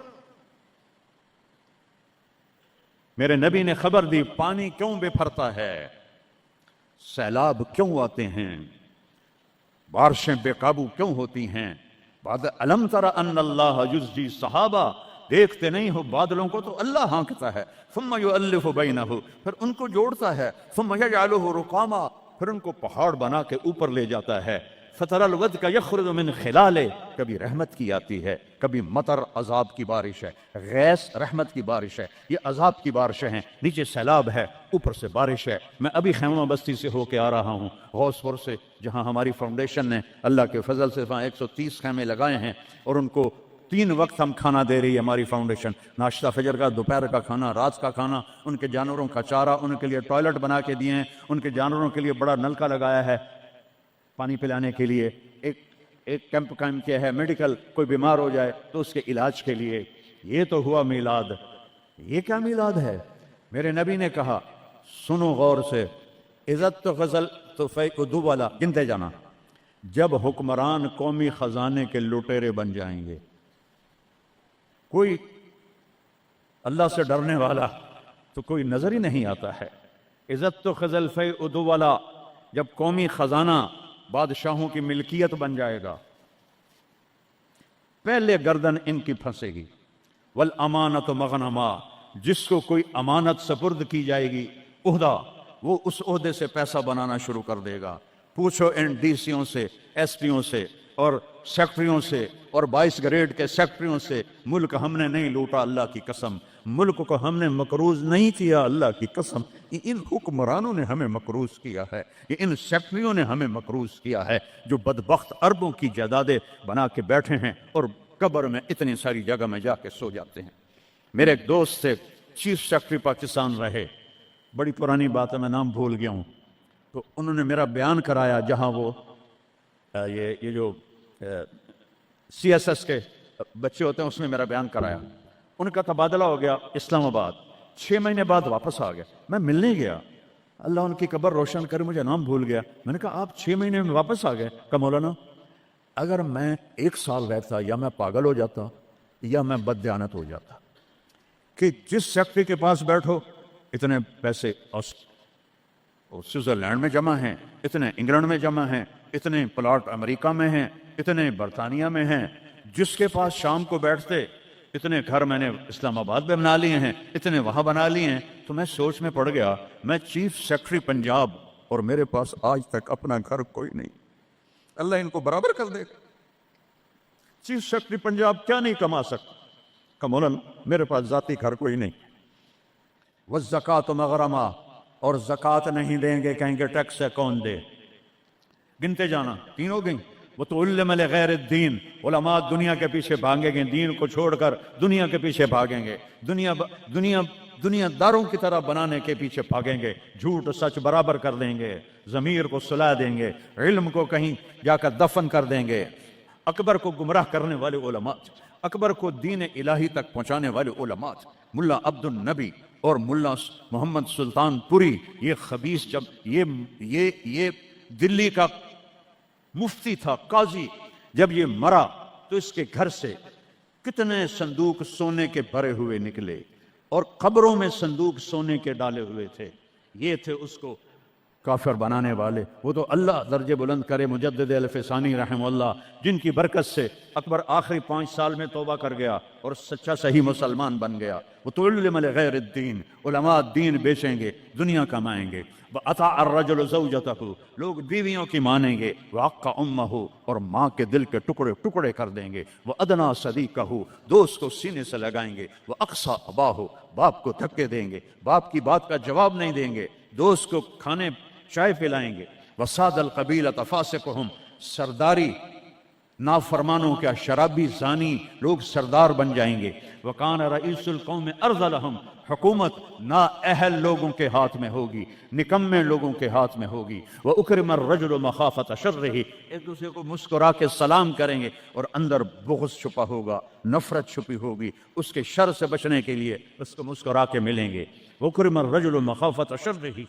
میرے نبی نے خبر دی، پانی کیوں بپھرتا ہے، سیلاب کیوں آتے ہیں، بارشیں بے قابو کیوں ہوتی ہیں۔ بعد علم تر ان اللہ یزجی صحابہ، دیکھتے نہیں ہو بادلوں کو تو اللہ ہانکتا ہے، ثم یؤلف بینہ، پھر ان کو جوڑتا ہے، ثم یجعلہ رقاما، پھر ان کو پہاڑ بنا کے اوپر لے جاتا ہے۔ فتر الودق یخرج من خلالہ، کبھی رحمت کی آتی ہے، کبھی مطر عذاب کی بارش ہے، غیث رحمت کی بارش ہے، یہ عذاب کی بارشیں ہیں، نیچے سیلاب ہے، اوپر سے بارش ہے۔ میں ابھی خیمہ بستی سے ہو کے آ رہا ہوں، غوث پور سے، جہاں ہماری فاؤنڈیشن نے اللہ کے فضل سے 130 خیمے لگائے ہیں، اور ان کو 3 وقت ہم کھانا دے رہی ہے ہماری فاؤنڈیشن، ناشتہ فجر کا، دوپہر کا کھانا، رات کا کھانا، ان کے جانوروں کا چارہ، ان کے لیے ٹوائلٹ بنا کے دیے ہیں، ان کے جانوروں کے لیے بڑا نلکا لگایا ہے پانی پلانے کے لیے، ایک کیمپ قائم کیا ہے، میڈیکل، کوئی بیمار ہو جائے تو اس کے علاج کے لیے۔ یہ تو ہوا میلاد۔ یہ کیا میلاد ہے؟ میرے نبی نے کہا، سنو غور سے، عزت تو غزل تو فیقدو والا، گنتے جانا، جب حکمران قومی خزانے کے لٹیرے بن جائیں گے، کوئی اللہ سے ڈرنے والا تو کوئی نظر ہی نہیں آتا ہے۔ عزت تو خزل فیقدو والا، جب قومی خزانہ بادشاہوں کی ملکیت بن جائے گا، پہلے گردن ان کی پھنسے گی۔ والامانۃ مغنما، جس کو کوئی امانت سپرد کی جائے گی عہدہ، وہ اس عہدے سے پیسہ بنانا شروع کر دے گا۔ پوچھو ان ڈی سیوں سے، ایس پیوں سے اور سیکٹریوں سے اور 22 گریڈ کے سیکٹریوں سے، ملک ہم نے نہیں لوٹا اللہ کی قسم، ملک کو ہم نے مقروض نہیں کیا اللہ کی قسم، ان حکمرانوں نے ہمیں مقروض کیا ہے، ان سیکٹریوں نے ہمیں مقروض کیا ہے، جو بدبخت اربوں کی جائیدادیں بنا کے بیٹھے ہیں اور قبر میں اتنی ساری جگہ میں جا کے سو جاتے ہیں۔ میرے ایک دوست سے چیف سیکرٹری پاکستان رہے، بڑی پرانی بات ہے، میں نام بھول گیا ہوں، تو انہوں نے میرا بیان کرایا جہاں وہ یہ جو سی ایس ایس کے بچے ہوتے ہیں اس میں میرا بیان کرایا۔ ان کا تبادلہ ہو گیا اسلام آباد، 6 مہینے بعد واپس آ گیا، میں ملنے گیا، اللہ ان کی قبر روشن کرے، مجھے نام بھول گیا۔ میں نے کہا آپ 6 مہینے میں واپس آ گئے؟ کہا مولانا اگر میں 1 سال رہتا یا میں پاگل ہو جاتا یا میں بددیانت ہو جاتا، کہ جس سیکٹری کے پاس بیٹھو اتنے پیسے سوئٹزرلینڈ میں جمع ہیں، اتنے انگلینڈ میں جمع ہیں، اتنے پلاٹ امریکہ میں ہیں، اتنے برطانیہ میں ہیں، جس کے پاس شام کو بیٹھتے اتنے گھر میں نے اسلام آباد میں بنا لیے ہیں، اتنے وہاں بنا لیے ہیں۔ تو میں سوچ میں پڑ گیا، میں چیف سیکرٹری پنجاب اور میرے پاس آج تک اپنا گھر کوئی نہیں، اللہ ان کو برابر کر دے گا۔ چیف سیکرٹری پنجاب کیا نہیں کما سکتا؟ کہ مولانا میرے پاس ذاتی گھر کوئی نہیں، والزکوٰۃ مغرمہ، اور زکوٰۃ نہیں دیں گے، کہیں گے ٹیکس ہے کون دے؟ گنتے جانا، 3 ہو گئیں۔ وَتُعَلِّمَ لِغَيْرِ الدِّينِ، علماء دنیا کے پیچھے بھاگیں گے، دین کو چھوڑ کر دنیا کے پیچھے بھاگیں گے، دنیا داروں کی طرح بنانے کے پیچھے بھاگیں گے، جھوٹ سچ برابر کر دیں گے، ضمیر کو سلا دیں گے، علم کو کہیں جا کر دفن کر دیں گے۔ اکبر کو گمراہ کرنے والے علماء، اکبر کو دین الہی تک پہنچانے والے علماء، ملا عبد النبی اور ملا محمد سلطان پوری، یہ خبیث، جب یہ دلی کا مفتی تھا، قاضی، جب یہ مرا تو اس کے گھر سے کتنے صندوق سونے کے بھرے ہوئے نکلے، اور قبروں میں صندوق سونے کے ڈالے ہوئے تھے۔ یہ تھے اس کو کافر بنانے والے۔ وہ تو اللہ درجے بلند کرے مجدد الفسانی رحمہ اللہ، جن کی برکت سے اکبر آخری 5 سال میں توبہ کر گیا اور سچا صحیح مسلمان بن گیا۔ وَتُعَلِّمَ لِغَيْرِ الدِّينِ، علماء دین بیچیں گے، دنیا کمائیں گے۔ وَأَطَاعَ الرَّجُلُ زَوْجَتَهُ، لوگ بیویوں کی مانیں گے۔ وَعَقَّ أُمَّهُ، اور ماں کے دل کے ٹکڑے ٹکڑے کر دیں گے۔ وَأَدْنَىٰ صَدِيقَهُ، دوست کو سینے سے لگائیں گے۔ وَأَقْصَىٰ أَبَاهُ، باپ کو دھکے دیں گے، باپ کی بات کا جواب نہیں دیں گے، دوست کو کھانے چائے پلائیں گے۔ وَصَادَ الْقَبِيلَةَ فَاسِقُهُمْ، سرداری نافرمانوں کا، شرابی زانی لوگ سردار بن جائیں گے۔ وَكَانَ رَئِيسُ الْقَوْمِ أَرْذَلَهُمْ، حکومت نااہل لوگوں کے ہاتھ میں ہوگی، نکمے لوگوں کے ہاتھ میں ہوگی۔ وَأُكْرِمَ الرَّجُلُ مَخَافَةَ شَرِّهِ، ایک دوسرے کو مسکرا کے سلام کریں گے، اور اندر بغض چھپا ہوگا، نفرت چھپی ہوگی، اس کے شر سے بچنے کے لیے اس کو مسکرا کے ملیں گے۔ وَأُكْرِمَ الرَّجُلُ مَخَافَةَ شَرِّهِ،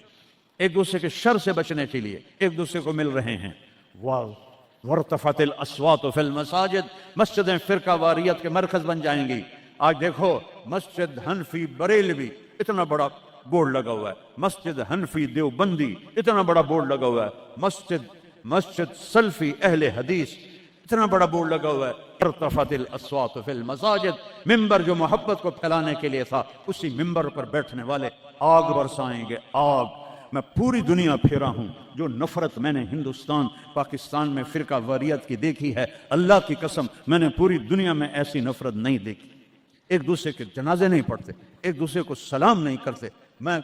ایک دوسرے کے شر سے بچنے کے لیے ایک دوسرے کو مل رہے ہیں۔ وَارْتَفَعَتِ الْأَصْوَاتُ فِي الْمَسَاجِدِ، مسجدیں فرقہ واریت کے مرکز بن جائیں گی۔ آج دیکھو مسجد حنفی بریلوی اتنا بڑا بورڈ لگا ہوا ہے، مسجد حنفی دیوبندی اتنا بڑا بورڈ لگا ہوا ہے، مسجد سلفی اہل حدیث اتنا بڑا بورڈ لگا ہوا ہے۔ ارتفعت الاصوات فی المساجد، ممبر جو محبت کو پھیلانے کے لیے تھا، اسی ممبر پر بیٹھنے والے آگ برسائیں گے، آگ۔ میں پوری دنیا پھیرا ہوں، جو نفرت میں نے ہندوستان پاکستان میں فرقہ واریت کی دیکھی ہے، اللہ کی قسم میں نے پوری دنیا میں ایسی نفرت نہیں دیکھی۔ ایک دوسرے کے جنازے نہیں پڑھتے، ایک دوسرے کو سلام نہیں کرتے۔ میں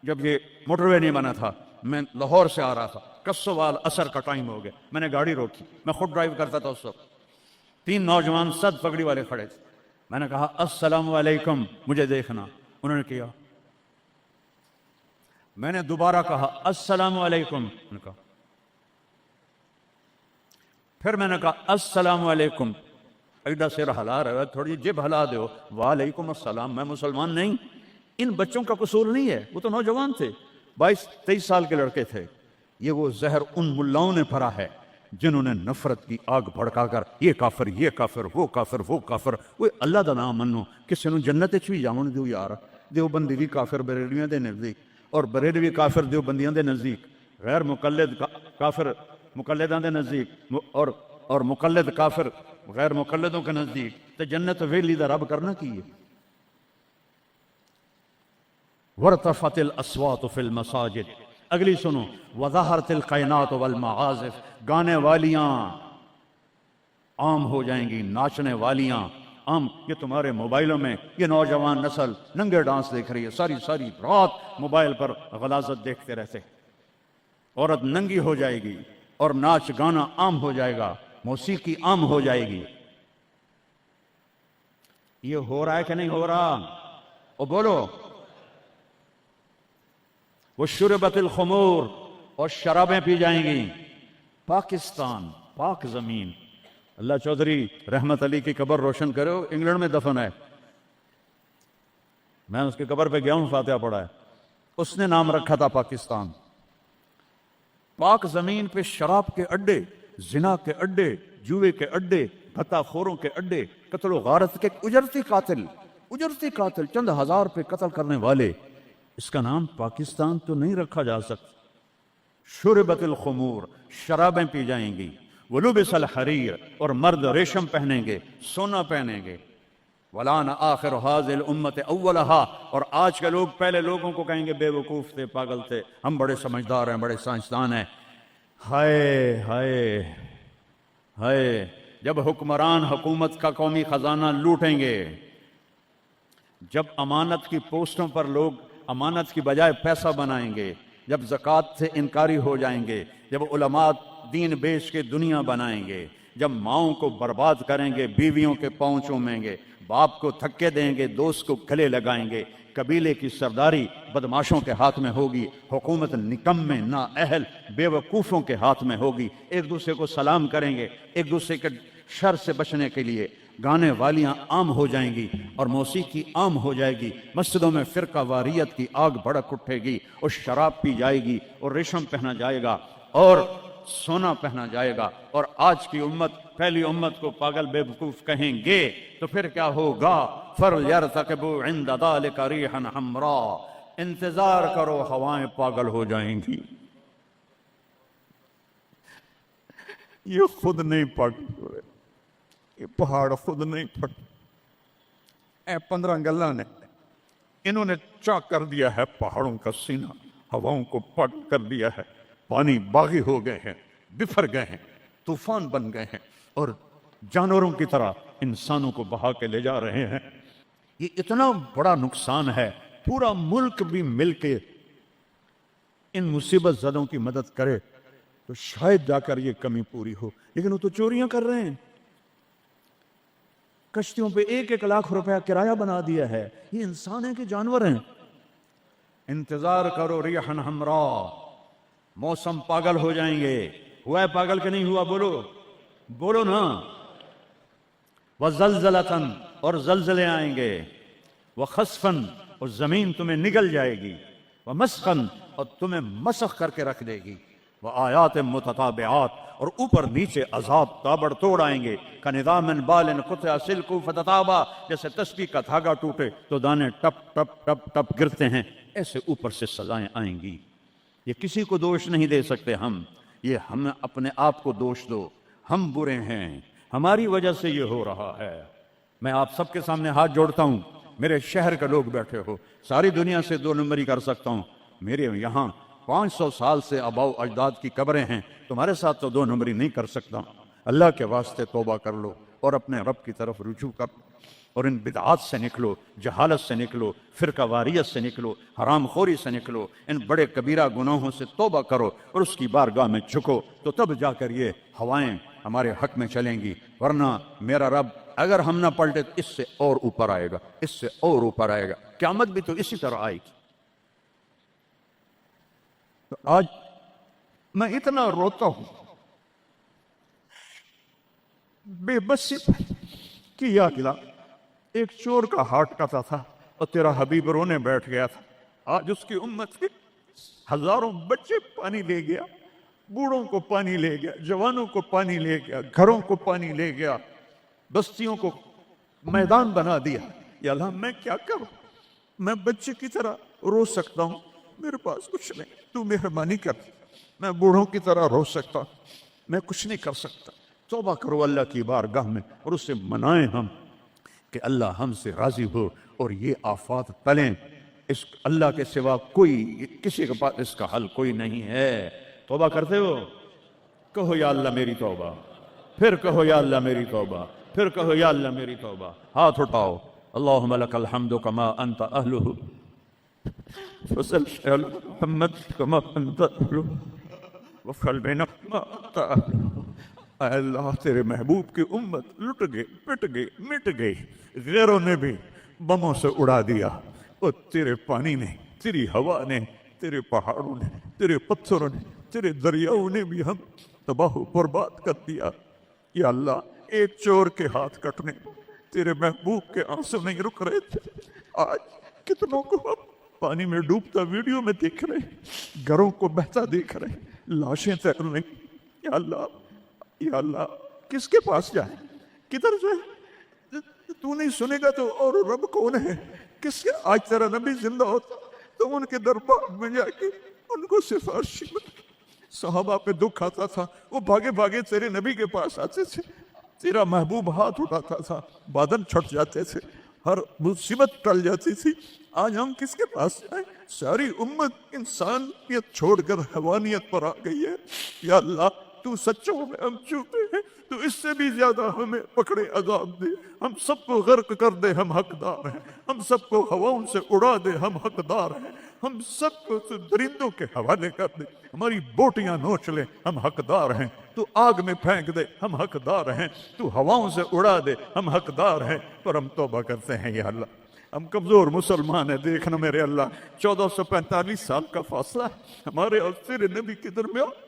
جب یہ موٹر وے نہیں بنا تھا، میں لاہور سے آ رہا تھا، کسوال عصر کا ٹائم ہو گیا، میں نے گاڑی روکی، میں خود ڈرائیو کرتا تھا اس وقت، 3 نوجوان سد پگڑی والے کھڑے تھے، میں نے کہا السلام علیکم، مجھے دیکھنا، انہوں نے کیا، میں نے دوبارہ کہا السلام علیکم، نے کہا، پھر میں نے کہا السلام علیکم، ایڈا سر ہلا رہا ہے، تھوڑی جب ہلا دو، وعلیکم السلام، میں مسلمان نہیں۔ ان بچوں کا قصور نہیں ہے، وہ تو نوجوان تھے، 22-23 سال کے لڑکے تھے۔ یہ وہ زہر ان ملاؤں نے بھرا ہے جنہوں نے نفرت کی آگ بھڑکا کر یہ کافر، یہ کافر، وہ کافر، وہ کافر۔ وہ اللہ دا نام منو، کسی نو جنت وچ بھی جاون دیو یار۔ دیوبندی بھی کافر بریلویاں دے نزدیک، اور بریلوی کافر دیوبندیاں دے نزدیک، غیر مقلد کافر مقلداں دے نزدیک، اور مقلد کافر غیر مقلدوں کے نزدیک۔ تو جنت ویلی دا رب کرنا کی ہے؟ ورتفت الاصوات فی المساجد. اگلی سنو، وظہرت القینات والمعازف، گانے والیاں عام ہو جائیں گی، ناچنے والیاں عام. یہ تمہارے موبائلوں میں یہ نوجوان نسل ننگے ڈانس دیکھ رہی ہے، ساری ساری رات موبائل پر غلاظت دیکھتے رہتے. عورت ننگی ہو جائے گی اور ناچ گانا عام ہو جائے گا، موسیقی عام ہو جائے گی. یہ ہو رہا ہے کہ نہیں ہو رہا؟ اور بولو. وشربت الخمور، اور شرابیں پی جائیں گی. پاکستان پاک زمین، اللہ چودھری رحمت علی کی قبر روشن کرو، انگلینڈ میں دفن ہے. میں اس کی قبر پہ گیا ہوں، فاتحہ پڑھا ہے. اس نے نام رکھا تھا پاکستان. پاک زمین پہ شراب کے اڈے، زنا کے اڈے، جوئے کے اڈے، بھتا خوروں کے اڈے، قتل و غارت کے اجرتی قاتل چند ہزار پہ قتل کرنے والے. اس کا نام پاکستان تو نہیں رکھا جا سکتا. شربت الخمور، شرابیں پی جائیں گی. ولبس الحریر، اور مرد ریشم پہنیں گے، سونا پہنیں گے. ولان آخر هذه الامت اولها، اور آج کے لوگ پہلے لوگوں کو کہیں گے بے وقوف تھے، پاگل تھے، ہم بڑے سمجھدار ہیں، بڑے سائنسدان ہیں. ہائے ہائے ہائے، جب حکمران حکومت کا قومی خزانہ لوٹیں گے، جب امانت کی پوسٹوں پر لوگ امانت کی بجائے پیسہ بنائیں گے، جب زکوٰۃ سے انکاری ہو جائیں گے، جب علماء دین بیچ کے دنیا بنائیں گے، جب ماؤں کو برباد کریں گے، بیویوں کے پاؤں چومیں گے، باپ کو دھکے دیں گے، دوست کو گلے لگائیں گے، قبیلے کی سرداری بدماشوں کے ہاتھ میں ہوگی، حکومت نکمے نااہل بے وقوفوں کے ہاتھ میں ہوگی. ایک دوسرے کو سلام کریں گے، ایک دوسرے کے شر سے بچنے کے لیے گانے والیاں عام ہو جائیں گی اور موسیقی عام ہو جائے گی. مسجدوں میں فرقہ واریت کی آگ بھڑک اٹھے گی، اور شراب پی جائے گی، اور ریشم پہنا جائے گا، اور سونا پہنا جائے گا. اور آج کی امت، پہلی امت کو پاگل بے وقوف کہیں گے تو پھر کیا ہوگا؟ فَلْيَرْتَقِبُوا عِنْدَ ذَلِكَ رِيحًا حَمْرَاءَ، انتظار کرو، ہوائیں پاگل ہو جائیں گی. یہ خود نہیں پڑ، یہ پہاڑ خود نہیں پڑ، اے 15 گلہ نے، انہوں نے چاک کر دیا ہے پہاڑوں کا سینہ، ہواؤں کو پٹ کر دیا ہے. پانی باغی ہو گئے ہیں، بفر گئے ہیں، طوفان بن گئے ہیں، اور جانوروں کی طرح انسانوں کو بہا کے لے جا رہے ہیں. یہ اتنا بڑا نقصان ہے. پورا ملک بھی مل کے ان مصیبت زدوں کی مدد کرے تو شاید جا کر یہ کمی پوری ہو. لیکن وہ تو چوریاں کر رہے ہیں، کشتیوں پہ 1-1 لاکھ روپیہ کرایہ بنا دیا ہے. یہ انسان ہیں کہ جانور ہیں؟ انتظار کرو ریحًا حمراء، موسم پاگل ہو جائیں گے. ہوا ہے پاگل کہ نہیں ہوا؟ بولو بولو نا. وزلزلتاً، اور زلزلے آئیں گے. وخسفاً، اور زمین تمہیں نگل جائے گی. ومسخاً، اور تمہیں مسخ کر کے رکھ دے گی. وآیات متتابعات، اور اوپر نیچے عذاب تابڑ توڑ آئیں گے. کنظام بال قطع سلک فتتابع، جیسے تسبیح کا دھاگا ٹوٹے تو دانے ٹپ ٹپ ٹپ ٹپ گرتے ہیں، ایسے اوپر سے سزائیں آئیں گی. یہ کسی کو دوش نہیں دے سکتے ہم، یہ ہم اپنے آپ کو دوش دو. ہم برے ہیں، ہماری وجہ سے یہ ہو رہا ہے. میں آپ سب کے سامنے ہاتھ جوڑتا ہوں، میرے شہر کے لوگ بیٹھے ہو، ساری دنیا سے 2 نمبری کر سکتا ہوں. میرے یہاں 500 سال سے آباؤ اجداد کی قبریں ہیں، تمہارے ساتھ تو 2 نمبری نہیں کر سکتا. اللہ کے واسطے توبہ کر لو اور اپنے رب کی طرف رجوع کر، اور ان بدعات سے نکلو، جہالت سے نکلو، فرقہ واریت سے نکلو، حرام خوری سے نکلو، ان بڑے کبیرہ گناہوں سے توبہ کرو اور اس کی بارگاہ میں جھکو، تو تب جا کر یہ ہوائیں ہمارے حق میں چلیں گی. ورنہ میرا رب اگر ہم نہ پلٹے تو اس سے اور اوپر آئے گا، اس سے اور اوپر آئے گا. قیامت بھی تو اسی طرح آئے گی. تو آج میں اتنا روتا ہوں، بے بسی کی یاد دلا. ایک چور کا ہارٹ کاتا تھا اور تیرا حبیب رونے بیٹھ گیا تھا. آج اس کی امت کے ہزاروں بچے پانی لے گیا، بوڑھوں کو پانی لے گیا، جوانوں کو پانی لے گیا، گھروں کو پانی لے گیا، بستیوں کو میدان بنا دیا. یا اللہ میں کیا کروں؟ میں بچے کی طرح رو سکتا ہوں، میرے پاس کچھ نہیں، تو مہربانی کر. میں بوڑھوں کی طرح رو سکتا ہوں، میں کچھ نہیں کر سکتا. توبہ کرو اللہ کی بارگاہ میں اور اسے منائیں ہم کہ اللہ ہم سے راضی ہو اور یہ آفات ٹلیں. اس اللہ کے سوا کوئی کسی کے پاس اس کا حل کوئی نہیں ہے۔ توبہ کرتے ہو؟ کہو یا اللہ میری توبہ، پھر کہو یا اللہ میری توبہ، پھر کہو یا اللہ میری توبہ۔ ہاتھ اٹھاؤ، اللہم لک الحمد کما انت اہلہ وصلی علی محمد کما انت اہلہ وفعل بنا ما انت اہلہ۔ اے اللہ تیرے محبوب کی امت لٹ گئی، پٹ گئی، مٹ گئی، غیروں نے بھی بموں سے اڑا دیا، اور تیرے پانی نے، تیری ہوا نے، تیرے پہاڑوں نے، تیرے پتھروں نے، تیرے دریاؤں نے بھی ہم تباہ و برباد کر دیا۔ یا اللہ ایک چور کے ہاتھ کٹنے تیرے محبوب کے آنسو نہیں رک رہے تھے، آج کتنوں کو ہم پانی میں ڈوبتا ویڈیو میں دیکھ رہے ہیں، گھروں کو بہتا دیکھ رہے ہیں، لاشیں تیر رہی۔ یا اللہ، یا اللہ کس کے پاس جائیں، کدھر جائیں؟ تو نہیں سنے گا تو اور رب کون ہے؟ کس کے؟ آج تیرا نبی زندہ ہوتا تو ان کے دربار میں جا کے ان کو سفارشی صحابہ پہ دکھ آتا تھا، وہ بھاگے بھاگے تیرے نبی کے پاس آتے تھے، تیرا محبوب ہاتھ اٹھاتا تھا، بادل چھٹ جاتے تھے، ہر مصیبت ٹل جاتی تھی۔ آج ہم کس کے پاس جائیں؟ ساری امت انسانیت چھوڑ کر حیوانیت پر آ گئی ہے۔ یا اللہ تو سچوں میں ہم چوکے ہیں، تو اس سے بھی زیادہ ہمیں پکڑے عذاب دے، ہم سب کو غرق کر دے، ہم حقدار ہیں، ہم سب کو ہواؤں سے اڑا دے، ہم حقدار ہیں، ہم سب کو درندوں کے حوالے کر دے، ہماری بوٹیاں نوچ لے، ہم حقدار ہیں، تو آگ میں پھینک دے، ہم حقدار ہیں، تو ہواؤں سے اڑا دے، ہم حقدار ہیں، پر ہم توبہ کرتے ہیں۔ یا اللہ ہم کمزور مسلمان ہیں، دیکھنا میرے اللہ 1445 سال کا فاصلہ ہے ہمارے اور تیرے نبی کے درمیان،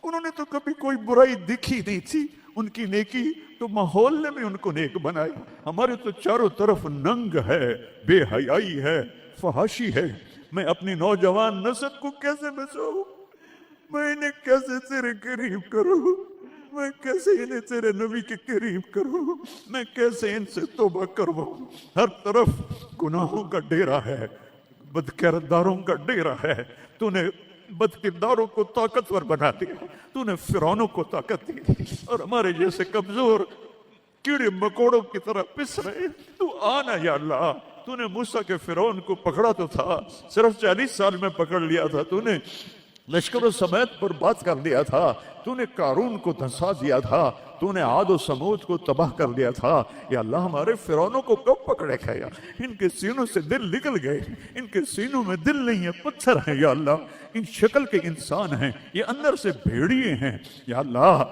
انہوں نے تو کبھی کوئی برائی دکھی نہیں تھی، ان کی نیکی تو ماحول نے بھی ان کو نیک بنایا، ہمارے تو چاروں طرف ننگ ہے، بے حیائی ہے، فحاشی ہے۔ میں اپنی نوجوان نسل کو کیسے بچاؤں؟ میں انہیں کیسے تیرے قریب کروں؟ میں کیسے انہیں تیرے نبی کے قریب کروں؟ میں کیسے ان سے توبہ کرواؤں؟ ہر طرف گناہوں کا ڈیرا ہے، بد کرداروں کا ڈیرا ہے، تو نے بد کرداروں کو طاقتور بنا دیا، تو نے فرعونوں کو طاقت دی، اور ہمارے جیسے کمزور کیڑے مکوڑوں کی طرح پس رہے۔ تو آنا یا اللہ، تو نے موسیٰ کے فرعون کو پکڑا تو تھا، صرف 40 سال میں پکڑ لیا تھا، تو نے لشکر و سمیت برباد کر دیا تھا، تو نے قارون کو دھنسا دیا تھا، تو نے عاد و سمود کو تباہ کر دیا تھا۔ یا اللہ ہمارے فرعونوں کو کب پکڑے کھایا؟ ان کے سینوں سے دل نکل گئے، ان کے سینوں میں دل نہیں ہے، پتھر ہیں۔ یا اللہ ان شکل کے انسان ہیں، یہ اندر سے بھیڑیے ہیں۔ یا اللہ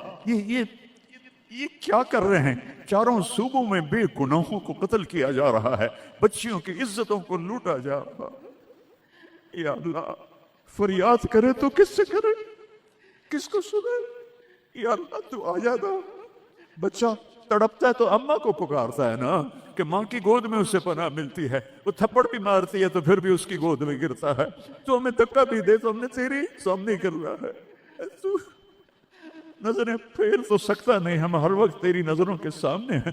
یہ کیا کر رہے ہیں؟ چاروں صوبوں میں بے گناہوں کو قتل کیا جا رہا ہے، بچیوں کی عزتوں کو لوٹا جا رہا ہے۔ یا اللہ فریاد کرے تو کس سے کرے، کس کو سنے؟ یا اللہ تو آ جانا۔ بچہ تڑپتا ہے تو اماں کو پکارتا ہے نا، کہ ماں کی گود میں اسے پناہ ملتی ہے، وہ تھپڑ بھی مارتی ہے تو پھر بھی اس کی گود میں گرتا ہے، تو ہمیں دھکا بھی دے تو ہم نے تیری سامنے کر رہا ہے، تو نظریں پھیر تو سکتا نہیں، ہم ہر وقت تیری نظروں کے سامنے ہیں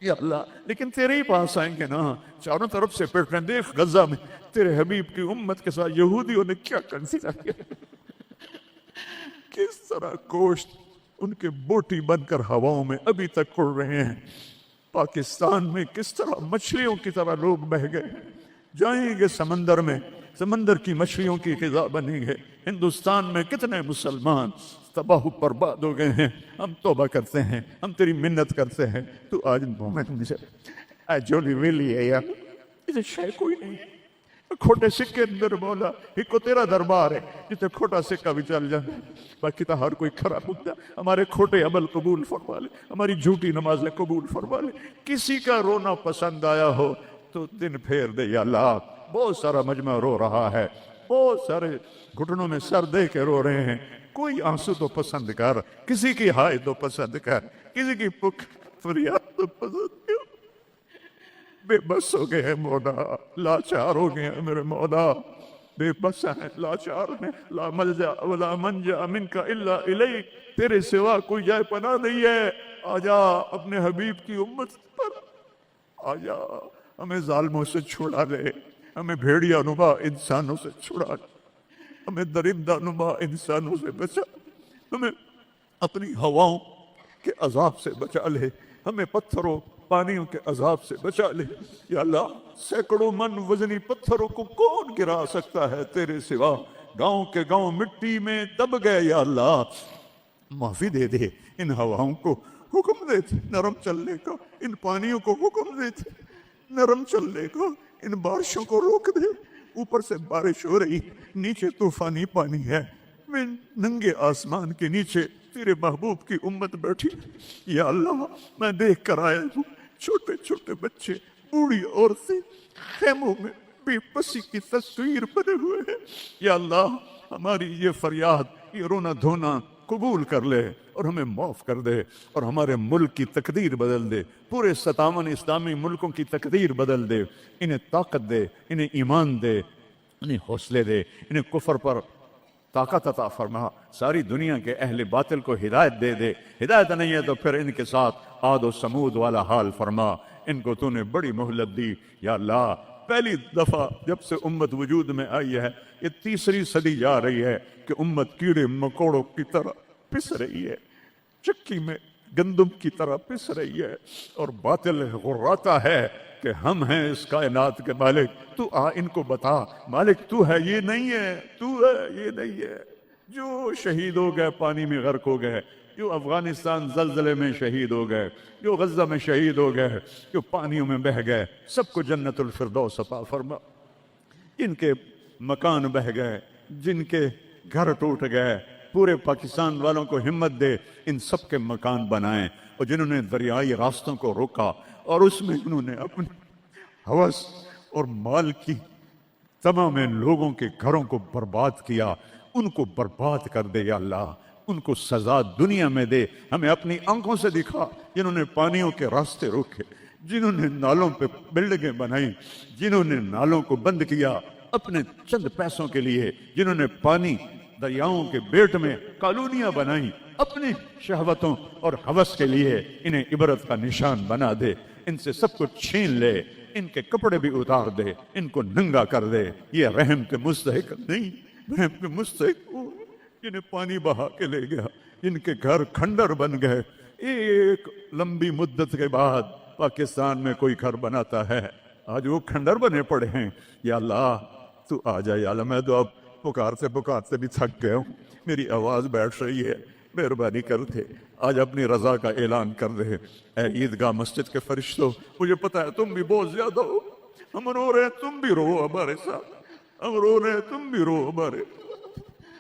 یا اللہ، لیکن تیرے ہی پاس آئیں گے نا۔ چاروں طرف سے پیٹ میں دیکھ، غزہ میں تیرے حبیب کی امت کے ساتھ یہودیوں نے کیا کنسیڈر کیا، کس طرح گوشت ان کے بوٹی بن کر ہواؤں میں ابھی تک اڑ رہے ہیں۔ پاکستان میں کس طرح مچھلیوں کی طرح لوگ بہ گئے، جائیں گے سمندر میں، سمندر کی مچھلیوں کی غذا بنیں گے۔ ہندوستان میں کتنے مسلمان تباہ و برباد ہو گئے ہیں۔ ہم توبہ کرتے ہیں، ہم تیری منت کرتے ہیں، تو آج مومن مجھے اے جولی ویلی ہے یار، اسے شے کوئی نہیں، کھوٹے سکے اندر مولا ایک کو تیرا دربار ہے جتے کھوٹا سکہ بھی چل جانا، باقی تو ہر کوئی کھڑا ہوتا، ہمارے کھوٹے عمل قبول فرما لے، ہماری جھوٹی نمازیں قبول فرما لے۔ کسی کا رونا پسند آیا ہو تو دن پھیر دے یا اللہ۔ بہت سارا مجمع رو رہا ہے، بہت سارے گھٹنوں میں سر دے کے رو رہے ہیں، کوئی آنسو تو پسند کر، کسی کی ہائے تو پسند کر، کسی کی پک فریاد تو پسند کر۔ بے بس ہو گئے ہیں مولا، لاچار ہو گئے ہیں میرے مولا، بے بس ہیں، لاچار ہیں، لا ملجا ولا منجا منک الا الیک، تیرے سوا کوئی جائے پناہ نہیں ہے۔ آجا اپنے حبیب کی امت پر آجا، ہمیں ظالموں سے چھڑا لے، ہمیں بھیڑیا نما انسانوں سے چھڑا لے، ہمیں درندہ نما انسانوں سے بچا، ہمیں اپنی ہواؤں کے عذاب سے بچا لے، ہمیں پتھروں پانیوں کے عذاب سے بچا لے یا اللہ سینکڑوں من وزنی پتھروں کو کون گرا سکتا ہے تیرے سوا گاؤں کے گاؤں مٹی میں دب گئے یا اللہ معافی دے دے ان ہواؤں کو حکم دے دے نرم چلنے کا ان پانیوں کو حکم دے دے نرم چلنے کا ان بارشوں کو روک دے اوپر سے بارش ہو رہی نیچے طوفانی پانی ہے میں ننگے آسمان کے نیچے تیرے محبوب کی امت بیٹھی یا اللہ میں دیکھ کر آیا ہوں چھوٹے چھوٹے بچے بوڑھی عورتیں خیموں میں بے بسی کی تصویر بنے ہوئے ہیں یا اللہ ہماری یہ فریاد یہ رونا دھونا قبول کر لے اور ہمیں معاف کر دے اور ہمارے ملک کی تقدیر بدل دے پورے 57 اسلامی ملکوں کی تقدیر بدل دے انہیں طاقت دے انہیں ایمان دے انہیں حوصلے دے انہیں کفر پر طاقت عطا فرما ساری دنیا کے اہل باطل کو ہدایت دے دے ہدایت نہیں ہے تو پھر ان کے ساتھ عاد و سمود والا حال فرما ان کو تو نے بڑی مہلت دی یا اللہ پہلی دفعہ جب سے امت وجود میں آئی ہے یہ تیسری صدی جا رہی ہے کہ امت کیڑے مکوڑوں کی طرح پس رہی ہے چکی میں گندم کی طرح پس رہی ہے اور باطل غراتا ہے کہ ہم ہیں اس کائنات کے مالک تو آ ان کو بتا مالک تو ہے یہ نہیں ہے تو ہے یہ نہیں ہے جو شہید ہو گئے پانی میں غرق ہو گئے جو افغانستان زلزلے میں شہید ہو گئے جو غزہ میں شہید ہو گئے جو پانیوں میں بہہ گئے سب کو جنت الفردوس عطا فرما ان کے مکان بہہ گئے جن کے گھر ٹوٹ گئے پورے پاکستان والوں کو ہمت دے ان سب کے مکان بنائیں اور جنہوں نے دریائی راستوں کو روکا اور اس میں انہوں نے اپنی ہوس اور مال کی تمام لوگوں کے گھروں کو برباد کیا ان کو برباد کر دے یا اللہ ان کو سزا دنیا میں دے ہمیں اپنی آنکھوں سے دکھا جنہوں نے پانیوں کے راستے روکے جنہوں نے نالوں پہ بلڈنگیں بنائیں جنہوں نے نالوں کو بند کیا اپنے چند پیسوں کے لیے جنہوں نے پانی دریاؤں کے بیٹ میں کالونیاں بنائیں اپنی شہوتوں اور ہوس کے لیے انہیں عبرت کا نشان بنا دے ان سے سب کچھ چھین لے ان کے کپڑے بھی اتار دے ان کو ننگا کر دے یہ رحم کے مستحق نہیں رحم کے مستحق وہ جنہیں پانی بہا کے لے گیا جن کے گھر کھنڈر بن گئے ایک لمبی مدت کے بعد پاکستان میں کوئی گھر بناتا ہے آج وہ کھنڈر بنے پڑے ہیں یا اللہ تو آ جائے یا اللہ میں تو اب پکارتے بھی تھک گیا ہوں میری آواز بیٹھ رہی ہے مہربانی کر دے آج اپنی رضا کا اعلان کر دے اے عیدگاہ مسجد کے فرشتوں مجھے پتا ہے تم بھی بہت زیادہ ہو ہم رو رہے ہیں تم بھی رو ہمارے ساتھ ہم رو رہے ہیں تم بھی رو ہمارے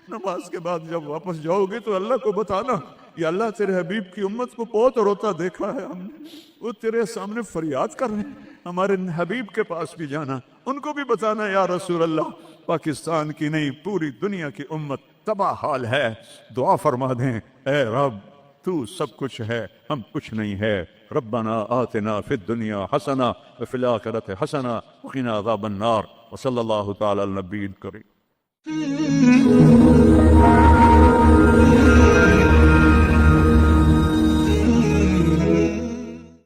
نماز کے بعد جب واپس جاؤ گے تو اللہ کو بتانا یا اللہ تیرے حبیب کی امت کو بہت روتا دیکھا ہے ہم نے وہ تیرے سامنے فریاد کر رہے ہیں ہمارے حبیب کے پاس بھی جانا ان کو بھی بتانا یا رسول اللہ پاکستان کی نہیں پوری دنیا کی امت تباہ حال ہے دعا فرما دیں اے رب تو سب کچھ ہے ہم کچھ نہیں ہے ربنا آتنا فی الدنیا حسنہ وفی الآخرۃ حسنہ وقنا عذاب النار وصلی اللہ تعالی علی النبی الکریم